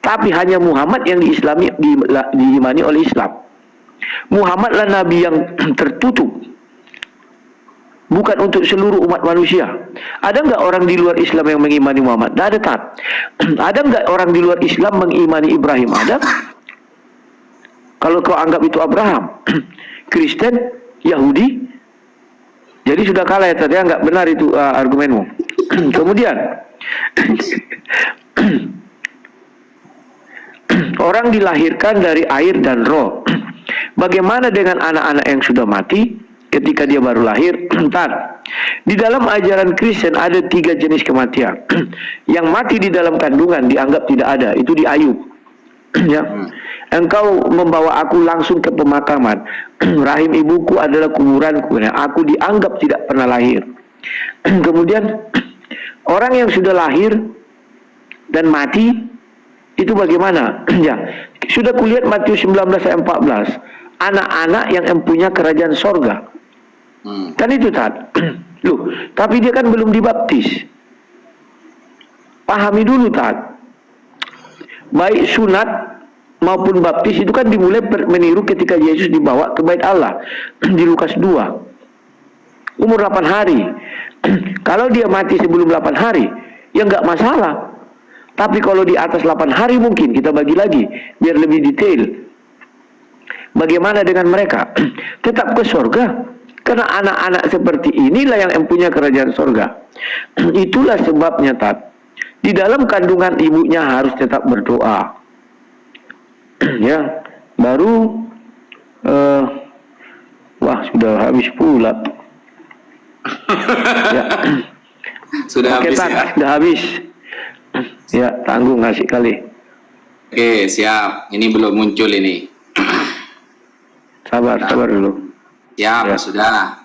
Tapi hanya Muhammad yang diimani oleh Islam. Muhammadlah nabi yang tertutup, bukan untuk seluruh umat manusia. Ada nggak orang di luar Islam yang mengimani Muhammad? Tidak ada, Tat. Ada nggak orang di luar Islam mengimani Ibrahim? Ada. Kalau kau anggap itu Abraham, Kristen, Yahudi, jadi sudah kalah ya tadi, nggak benar itu argumenmu. Kemudian orang dilahirkan dari air dan roh. Bagaimana dengan anak-anak yang sudah mati ketika dia baru lahir? Ntar, di dalam ajaran Kristen ada 3 jenis kematian. Yang mati di dalam kandungan dianggap tidak ada, itu di Ayub. Ya. Engkau membawa aku langsung ke pemakaman. Rahim ibuku adalah kuburanku. Nah, aku dianggap tidak pernah lahir. Kemudian orang yang sudah lahir dan mati itu bagaimana? Ya, sudah kulihat Matius 19 ayat 14. Anak-anak yang empunya kerajaan sorga. Kan itu Tad. Loh, tapi dia kan belum dibaptis. Pahami dulu Tad. Baik sunat maupun baptis itu kan dimulai meniru ketika Yesus dibawa ke bait Allah di Lukas 2 umur 8 hari. Kalau dia mati sebelum 8 hari ya nggak masalah, tapi kalau di atas 8 hari mungkin kita bagi lagi biar lebih detail. Bagaimana dengan mereka? Tetap ke surga, karena anak-anak seperti inilah yang mempunyai kerajaan surga. Itulah sebabnya Tat, di dalam kandungan ibunya harus tetap berdoa. Ya, baru wah sudah habis pula. Ya. Sudah Oke, habis Tat, ya. sudah habis. Ya, tanggung ngasih kali. Oke, siap. Ini belum muncul ini. Sabar dulu. Ya, Ya. sudah.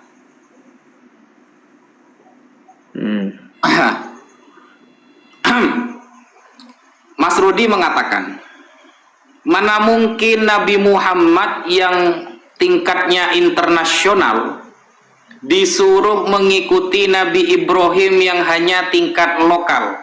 Mas Rudi mengatakan, mana mungkin Nabi Muhammad yang tingkatnya internasional disuruh mengikuti Nabi Ibrahim yang hanya tingkat lokal.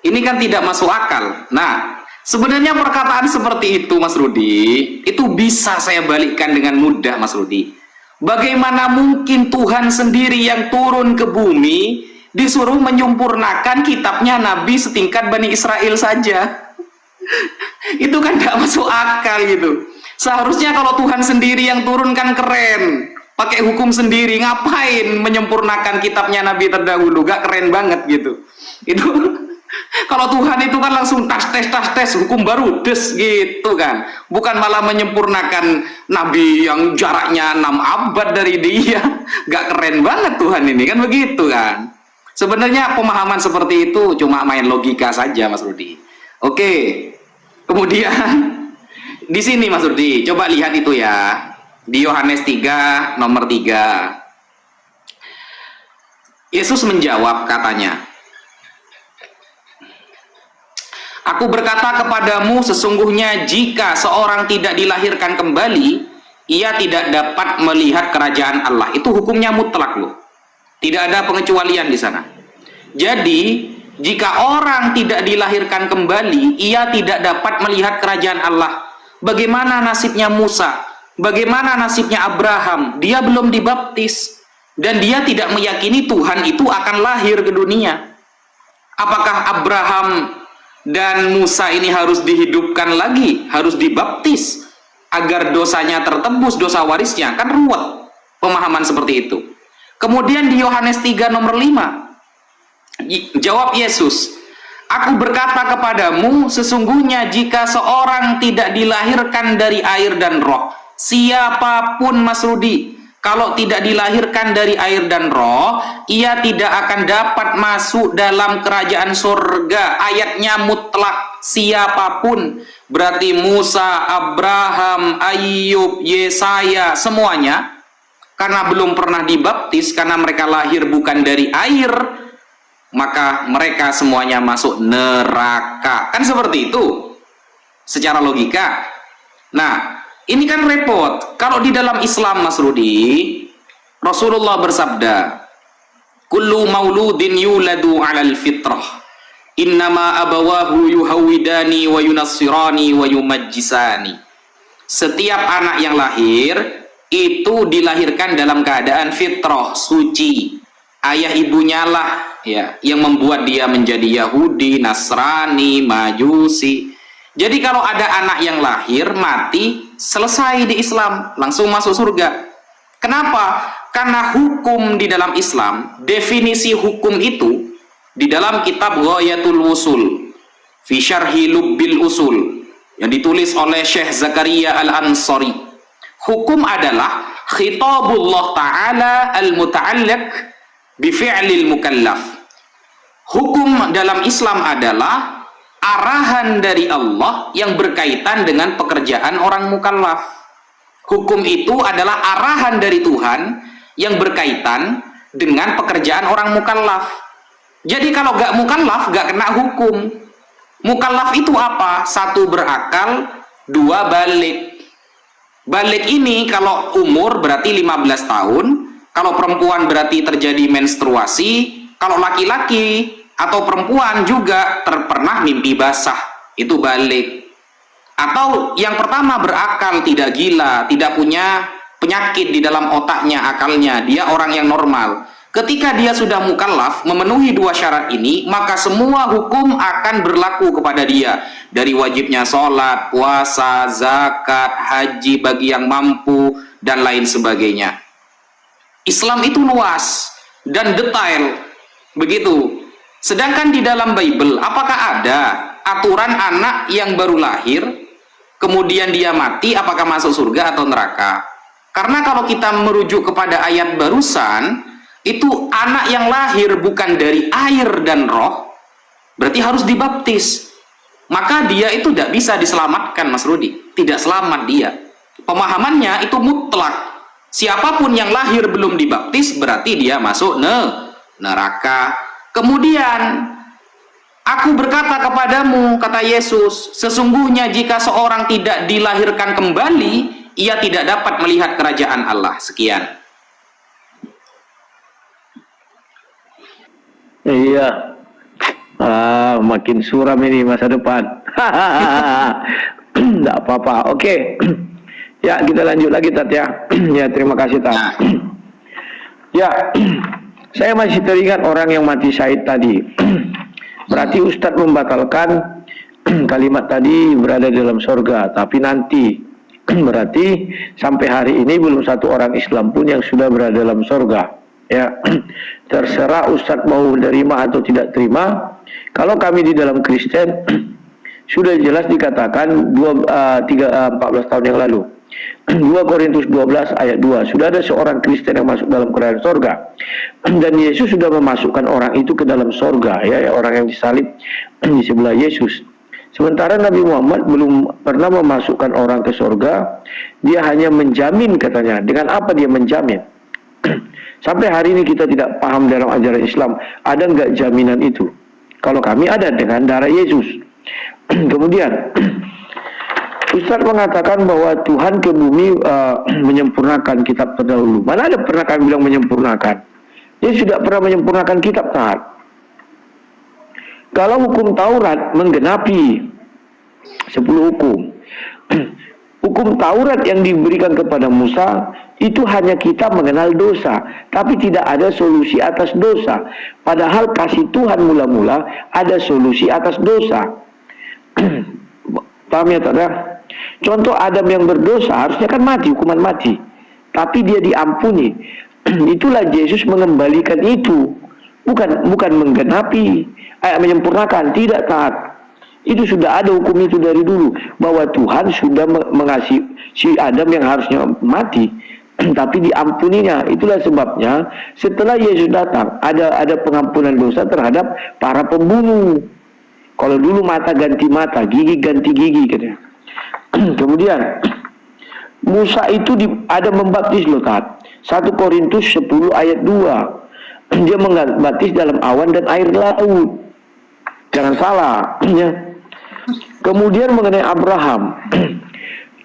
Ini kan tidak masuk akal. Nah, sebenarnya perkataan seperti itu Mas Rudi, itu bisa saya balikkan dengan mudah Mas Rudi. Bagaimana mungkin Tuhan sendiri yang turun ke bumi disuruh menyempurnakan kitabnya Nabi setingkat Bani Israel saja? Itu kan gak masuk akal gitu. Seharusnya kalau Tuhan sendiri yang turun kan keren, pakai hukum sendiri, ngapain menyempurnakan kitabnya Nabi terdahulu? Gak keren banget gitu. Itu kalau Tuhan itu kan langsung tas tes hukum baru des gitu kan, bukan malah menyempurnakan Nabi yang jaraknya 6 abad dari dia. Gak keren banget Tuhan ini kan, begitu kan. Sebenarnya pemahaman seperti itu cuma main logika saja Mas Rudi. Oke, kemudian di sini Mas Rudi, coba lihat itu ya, di Yohanes 3 nomor 3. Yesus menjawab katanya, Aku berkata kepadamu, sesungguhnya jika seorang tidak dilahirkan kembali, ia tidak dapat melihat kerajaan Allah. Itu hukumnya mutlak loh. Tidak ada pengecualian di sana. Jadi, jika orang tidak dilahirkan kembali, ia tidak dapat melihat kerajaan Allah. Bagaimana nasibnya Musa? Bagaimana nasibnya Abraham? Dia belum dibaptis. Dan dia tidak meyakini Tuhan itu akan lahir ke dunia. Apakah Abraham dan Musa ini harus dihidupkan lagi, harus dibaptis agar dosanya tertebus, dosa warisnya? Kan ruwet pemahaman seperti itu. Kemudian di Yohanes 3 nomor 5, jawab Yesus, Aku berkata kepadamu, sesungguhnya jika seorang tidak dilahirkan dari air dan roh, siapapun Mas Rudi, kalau tidak dilahirkan dari air dan roh, ia tidak akan dapat masuk dalam kerajaan surga. Ayatnya mutlak, siapapun. Berarti Musa, Abraham, Ayub, Yesaya, semuanya, karena belum pernah dibaptis, karena mereka lahir bukan dari air, maka mereka semuanya masuk neraka. Kan seperti itu secara logika. Nah, ini kan repot. Kalau di dalam Islam Mas Rudi, Rasulullah bersabda, Kullu mauludin yuladu 'alal fitrah. Innama abawahu yuhawidani wa yunassirani wa yumajjisani. Setiap anak yang lahir itu dilahirkan dalam keadaan fitrah, suci. Ayah ibunya lah ya yang membuat dia menjadi Yahudi, Nasrani, Majusi. Jadi kalau ada anak yang lahir mati selesai di Islam, langsung masuk surga. Kenapa? Karena hukum di dalam Islam, definisi hukum itu di dalam kitab Ghayatul Wusul fi Syarhi Lubbil Usul yang ditulis oleh Syekh Zakaria Al-Ansari. Hukum adalah khitabullah ta'ala al-muta'alliq bi fi'lil mukallaf. Hukum dalam Islam adalah arahan dari Allah yang berkaitan dengan pekerjaan orang mukallaf. Hukum itu adalah arahan dari Tuhan yang berkaitan dengan pekerjaan orang mukallaf. Jadi kalau gak mukallaf gak kena hukum. Mukallaf itu apa? 1 berakal, 2 balik. Balik ini kalau umur berarti 15 tahun, kalau perempuan berarti terjadi menstruasi, kalau laki-laki atau perempuan juga pernah mimpi basah, itu balik. Atau yang pertama berakal, tidak gila, tidak punya penyakit di dalam otaknya, akalnya, dia orang yang normal. Ketika dia sudah mukallaf, memenuhi 2 syarat ini, maka semua hukum akan berlaku kepada dia. Dari wajibnya sholat, puasa, zakat, haji bagi yang mampu, dan lain sebagainya. Islam itu luas dan detail, begitu. Sedangkan di dalam Bible, apakah ada aturan anak yang baru lahir, kemudian dia mati, apakah masuk surga atau neraka? Karena kalau kita merujuk kepada ayat barusan, itu anak yang lahir bukan dari air dan roh, berarti harus dibaptis. Maka dia itu tidak bisa diselamatkan, Mas Rudi. Tidak selamat dia. Pemahamannya itu mutlak. Siapapun yang lahir belum dibaptis, berarti dia masuk neraka. Kemudian, aku berkata kepadamu, kata Yesus, sesungguhnya jika seorang tidak dilahirkan kembali, ia tidak dapat melihat kerajaan Allah. Sekian. Iya. Makin suram ini masa depan. Tidak apa-apa. Oke. Ya, kita lanjut lagi, Tat, ya. Ya, terima kasih, Tat. Ya, saya masih teringat orang yang mati syahid tadi. Berarti Ustadz membatalkan kalimat tadi berada dalam surga, tapi nanti. Berarti sampai hari ini belum satu orang Islam pun yang sudah berada dalam surga. Ya, terserah Ustadz mau terima atau tidak terima. Kalau kami di dalam Kristen sudah jelas dikatakan 14 tahun yang lalu, 2 Korintus 12 ayat 2, sudah ada seorang Kristen yang masuk dalam kerajaan sorga, dan Yesus sudah memasukkan orang itu ke dalam sorga, ya, orang yang disalib di sebelah Yesus. Sementara Nabi Muhammad belum pernah memasukkan orang ke sorga. Dia hanya menjamin, katanya. Dengan apa dia menjamin? Sampai hari ini kita tidak paham dalam ajaran Islam, ada nggak jaminan itu? Kalau kami ada, dengan darah Yesus. Kemudian Ustadz mengatakan bahwa Tuhan ke bumi menyempurnakan kitab terdahulu. Mana ada pernah kami bilang menyempurnakan? Dia sudah pernah menyempurnakan kitab, taat. Kalau hukum Taurat menggenapi 10 hukum, hukum Taurat yang diberikan kepada Musa itu hanya kita mengenal dosa, tapi tidak ada solusi atas dosa. Padahal kasih Tuhan mula-mula ada solusi atas dosa. Paham ya, tak? Contoh Adam yang berdosa harusnya kan mati, hukuman mati, tapi dia diampuni. Itulah Yesus mengembalikan itu, bukan menggenapi, menyempurnakan, tidak, taat. Itu sudah ada hukum itu dari dulu, bahwa Tuhan sudah mengasihi si Adam yang harusnya mati, tapi diampuninya. Itulah sebabnya setelah Yesus datang ada pengampunan dosa terhadap para pembunuh. Kalau dulu mata ganti mata, gigi ganti gigi, katanya. Kemudian Musa itu ada membaptis, loh, Tat. 1 Korintus 10 ayat 2. Dia membaptis dalam awan dan air laut. Jangan salah, ya. Kemudian mengenai Abraham,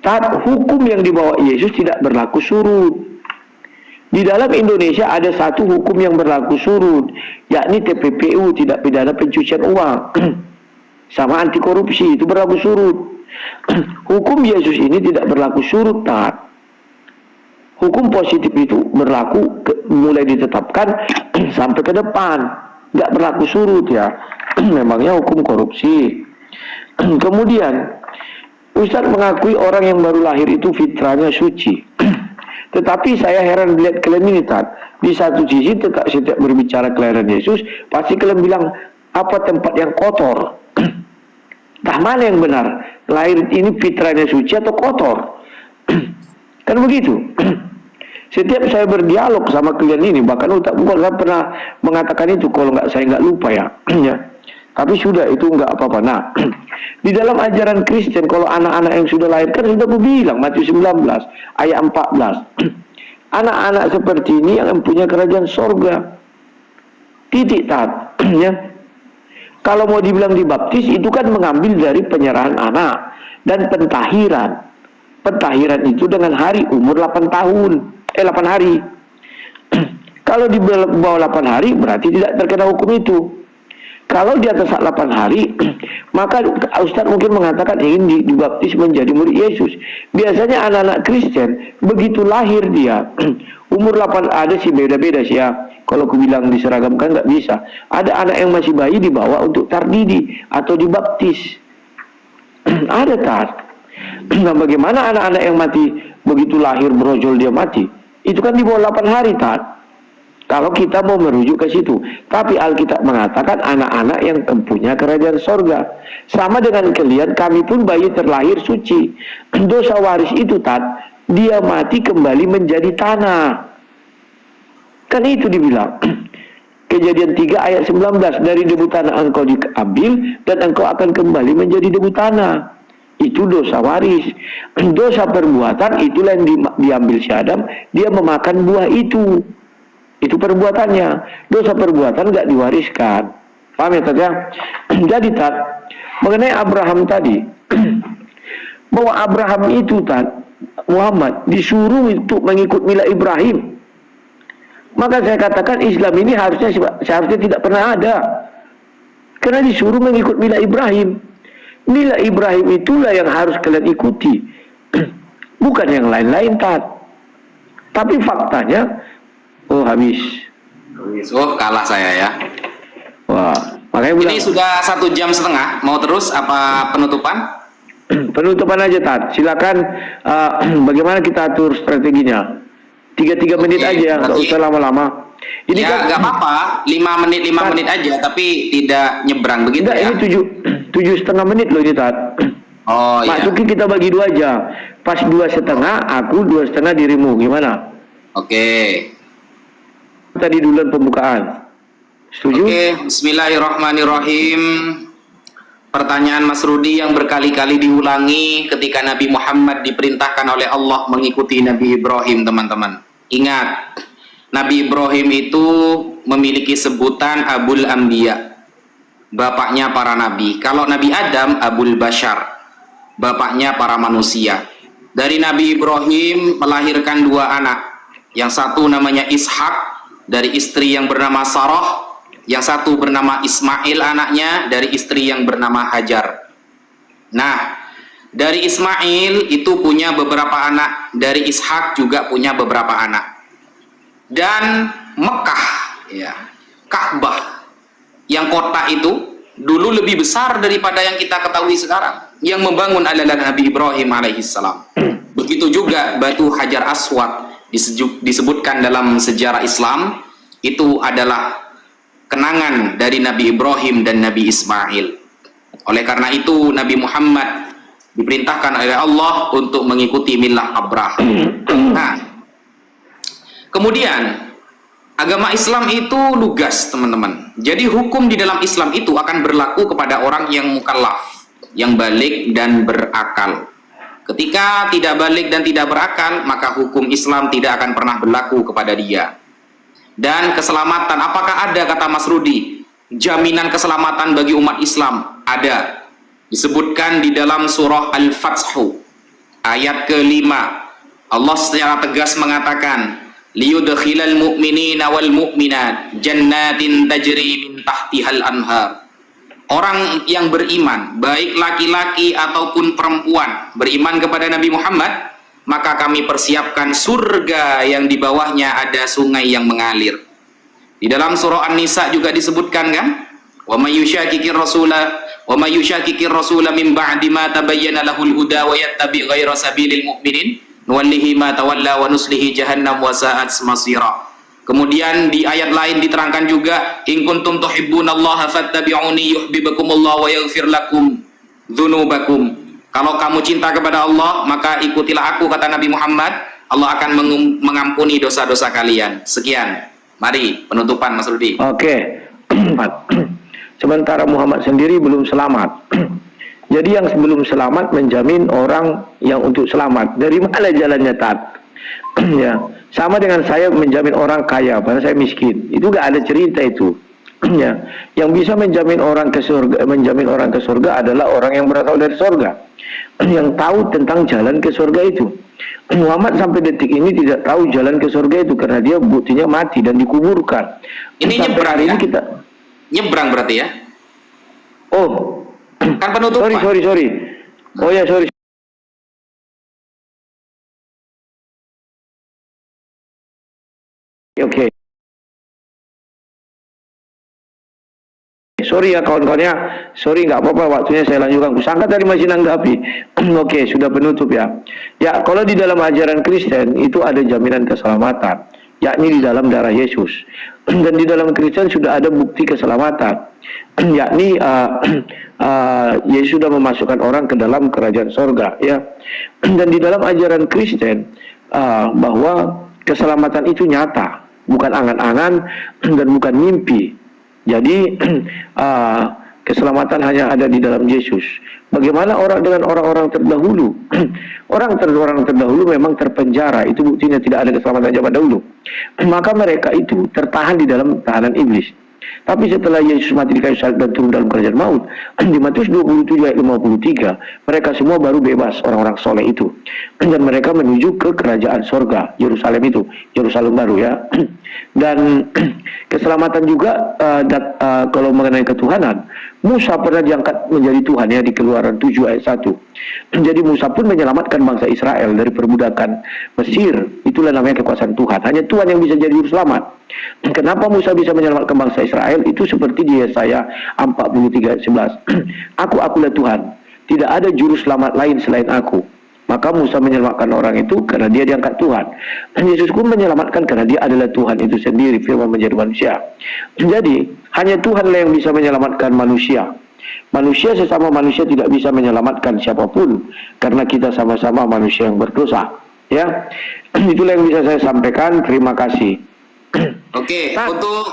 Tat, hukum yang dibawa Yesus tidak berlaku surut. Di dalam Indonesia ada satu hukum yang berlaku surut, yakni TPPU, tidak pidana pencucian uang, sama anti korupsi, itu berlaku surut. Hukum Yesus ini tidak berlaku surut, Tat. Hukum positif itu berlaku mulai ditetapkan sampai ke depan, nggak berlaku surut, ya. Memangnya hukum korupsi. Kemudian Ustadz mengakui orang yang baru lahir itu fitrahnya suci. Tetapi saya heran lihat kalian ini, Tat. Di satu sisi tetap setiap berbicara kelahiran Yesus, pasti kalian bilang apa tempat yang kotor. Entah mana yang benar, lahir ini fitrahnya suci atau kotor. Kan begitu. Setiap saya berdialog sama kalian ini, bahkan Ustaz bukan pernah mengatakan itu kalau saya nggak lupa ya. Ya. Tapi sudah itu nggak apa-apa. Nah, di dalam ajaran Kristen kalau anak-anak yang sudah lahir kan sudah aku bilang Matius 19 ayat 14. Anak-anak seperti ini yang mempunyai kerajaan sorga. Titik, Tat. Ya. Kalau mau dibilang dibaptis itu kan mengambil dari penyerahan anak dan pentahiran. Pentahiran itu dengan hari umur 8 tahun. 8 hari. Kalau di bawah 8 hari berarti tidak terkena hukum itu. Kalau di atas 8 hari, maka Ustadz mungkin mengatakan ingin dibaptis menjadi murid Yesus. Biasanya anak-anak Kristen begitu lahir dia umur 8, ada sih beda-beda sih ya. Kalau aku bilang diseragamkan nggak bisa. Ada anak yang masih bayi dibawa untuk tardidi atau dibaptis. Ada, Tat. Nah, bagaimana anak-anak yang mati begitu lahir brojol dia mati? Itu kan di bawah 8 hari, Tat. Kalau kita mau merujuk ke situ. Tapi Alkitab mengatakan anak-anak yang mempunyai kerajaan sorga. Sama dengan kalian, kami pun bayi terlahir suci. Dosa waris itu, Tat, dia mati kembali menjadi tanah. Kan itu dibilang. Kejadian 3 ayat 19, dari debu tanah engkau diambil dan engkau akan kembali menjadi debu tanah. Itu dosa waris. Dosa perbuatan itulah yang diambil si Adam, dia memakan buah itu. Itu perbuatannya. Dosa perbuatan nggak diwariskan. Paham ya, Tat ya? Jadi, Tat, mengenai Abraham tadi, bahwa Abraham itu, Tat, Muhammad disuruh untuk mengikut milah Ibrahim. Maka saya katakan Islam ini seharusnya tidak pernah ada. Karena disuruh mengikut milah Ibrahim. Milah Ibrahim itulah yang harus kalian ikuti. Bukan yang lain-lain, Tat. Tapi faktanya, oh habis. Oh, kalah saya ya. Wah, makanya bilang, ini sudah 1,5 jam. Mau terus apa penutupan? Penutupan aja, Tat. Silakan. Bagaimana kita atur strateginya? 3 menit aja, nggak usah lama-lama. Ini ya, kan nggak apa-apa. 5 menit aja, tapi tidak nyebrang begitu. Enggak, ya. ini 7,5 menit loh ini, Tat. Oh iya. Masukin kita bagi 2 aja. Pas 2,5, aku 2,5 dirimu. Gimana? Oke. Tadi duluan pembukaan. Setuju? Oke, bismillahirrahmanirrahim. Pertanyaan Mas Rudi yang berkali-kali diulangi ketika Nabi Muhammad diperintahkan oleh Allah mengikuti Nabi Ibrahim, teman-teman. Ingat, Nabi Ibrahim itu memiliki sebutan Abul Anbiya, bapaknya para nabi. Kalau Nabi Adam, Abul Bashar, bapaknya para manusia. Dari Nabi Ibrahim melahirkan 2 anak. Yang satu namanya Ishak dari istri yang bernama Sarah, yang satu bernama Ismail anaknya dari istri yang bernama Hajar. Nah, dari Ismail itu punya beberapa anak, dari Ishak juga punya beberapa anak. Dan Mekah, ya, Ka'bah, yang kota itu dulu lebih besar daripada yang kita ketahui sekarang. Yang membangun adalah Nabi Ibrahim alaihissalam. Begitu juga batu Hajar Aswad disebutkan dalam sejarah Islam, itu adalah kenangan dari Nabi Ibrahim dan Nabi Ismail. Oleh karena itu Nabi Muhammad diperintahkan oleh Allah untuk mengikuti milah Abraham. Nah, kemudian agama Islam itu lugas, teman-teman. Jadi hukum di dalam Islam itu akan berlaku kepada orang yang mukallaf, yang balik dan berakal. Ketika tidak balik dan tidak berakal, maka hukum Islam tidak akan pernah berlaku kepada dia. Dan keselamatan, apakah ada, kata Mas Rudi, jaminan keselamatan bagi umat Islam? Ada. Disebutkan di dalam surah Al-Fathu ayat ke-5. Allah secara tegas mengatakan, liyudkhilal mu'minina wal mu'minat jannatin tajri min tahtihal anhar. Orang yang beriman, baik laki-laki ataupun perempuan, beriman kepada Nabi Muhammad, maka kami persiapkan surga yang di bawahnya ada sungai yang mengalir. Di dalam surah An-Nisa juga disebutkan, kan, Wa may yushaqiqir rasula min ba'di ma tabayyana lahul huda wa yattabi' ghaira sabilil mu'minin nuwallihi ma tawalla wa nuslihi jahannam wa sa'at masira. Kemudian di ayat lain diterangkan juga, in kuntum tuhibbunallaha fattabi'uni yuhibbukumullah wa yaghfir lakum dzunubakum. Kalau kamu cinta kepada Allah, maka ikutilah aku, kata Nabi Muhammad, Allah akan mengampuni dosa-dosa kalian. Sekian. Mari penutupan Mas Rudi. Oke. Sementara Muhammad sendiri belum selamat. Jadi yang sebelum selamat menjamin orang yang untuk selamat. Dari mana jalannya, Tat? Ya, sama dengan saya menjamin orang kaya, padahal saya miskin. Itu gak ada cerita itu. Ya, yang bisa menjamin orang ke surga adalah orang yang berasal dari surga, yang tahu tentang jalan ke surga itu. Muhammad sampai detik ini tidak tahu jalan ke surga itu karena dia buktinya mati dan dikuburkan. Ini sampai nyebrang hari ya? Ini kita Nyebrang berarti ya? Oh, Kan penutupan. sorry. Oh ya, sorry. Oke. Sorry ya kawan-kawannya, sorry nggak apa-apa, waktunya saya lanjutkan. Kusangka tadi masih nanggapi. Oke, sudah penutup ya. Ya, kalau di dalam ajaran Kristen itu ada jaminan keselamatan, yakni di dalam darah Yesus. Dan di dalam Kristen sudah ada bukti keselamatan, yakni Yesus sudah memasukkan orang ke dalam kerajaan sorga, ya. Dan di dalam ajaran Kristen bahwa keselamatan itu nyata, bukan angan-angan dan bukan mimpi. Jadi keselamatan hanya ada di dalam Yesus. Bagaimana dengan orang-orang terdahulu? Orang terdahulu memang terpenjara, itu buktinya tidak ada keselamatan zaman dahulu. Maka mereka itu tertahan di dalam tahanan iblis. Tapi setelah Yesus mati di kayu salib dan turun dalam kerajaan maut, di Matius 27 ayat 53, mereka semua baru bebas, orang-orang soleh itu. Dan mereka menuju ke kerajaan sorga, Yerusalem itu, Yerusalem baru ya. Dan keselamatan juga kalau mengenai ketuhanan, Musa pernah diangkat menjadi Tuhan ya di Keluaran 7 ayat 1. Jadi Musa pun menyelamatkan bangsa Israel dari perbudakan Mesir. Itulah namanya kekuasaan Tuhan. Hanya Tuhan yang bisa jadi juru selamat. Kenapa Musa bisa menyelamatkan bangsa Israel? Itu seperti di Yesaya 43 ayat 11. Akulah Tuhan, tidak ada juru selamat lain selain aku. Maka Musa menyelamatkan orang itu karena dia diangkat Tuhan. Dan Yesus pun menyelamatkan karena dia adalah Tuhan itu sendiri, firman menjadi manusia. Jadi hanya Tuhanlah yang bisa menyelamatkan manusia. Manusia sesama manusia tidak bisa menyelamatkan siapapun karena kita sama-sama manusia yang berdosa. Ya, itulah yang bisa saya sampaikan. Terima kasih. Oke, Nah, untuk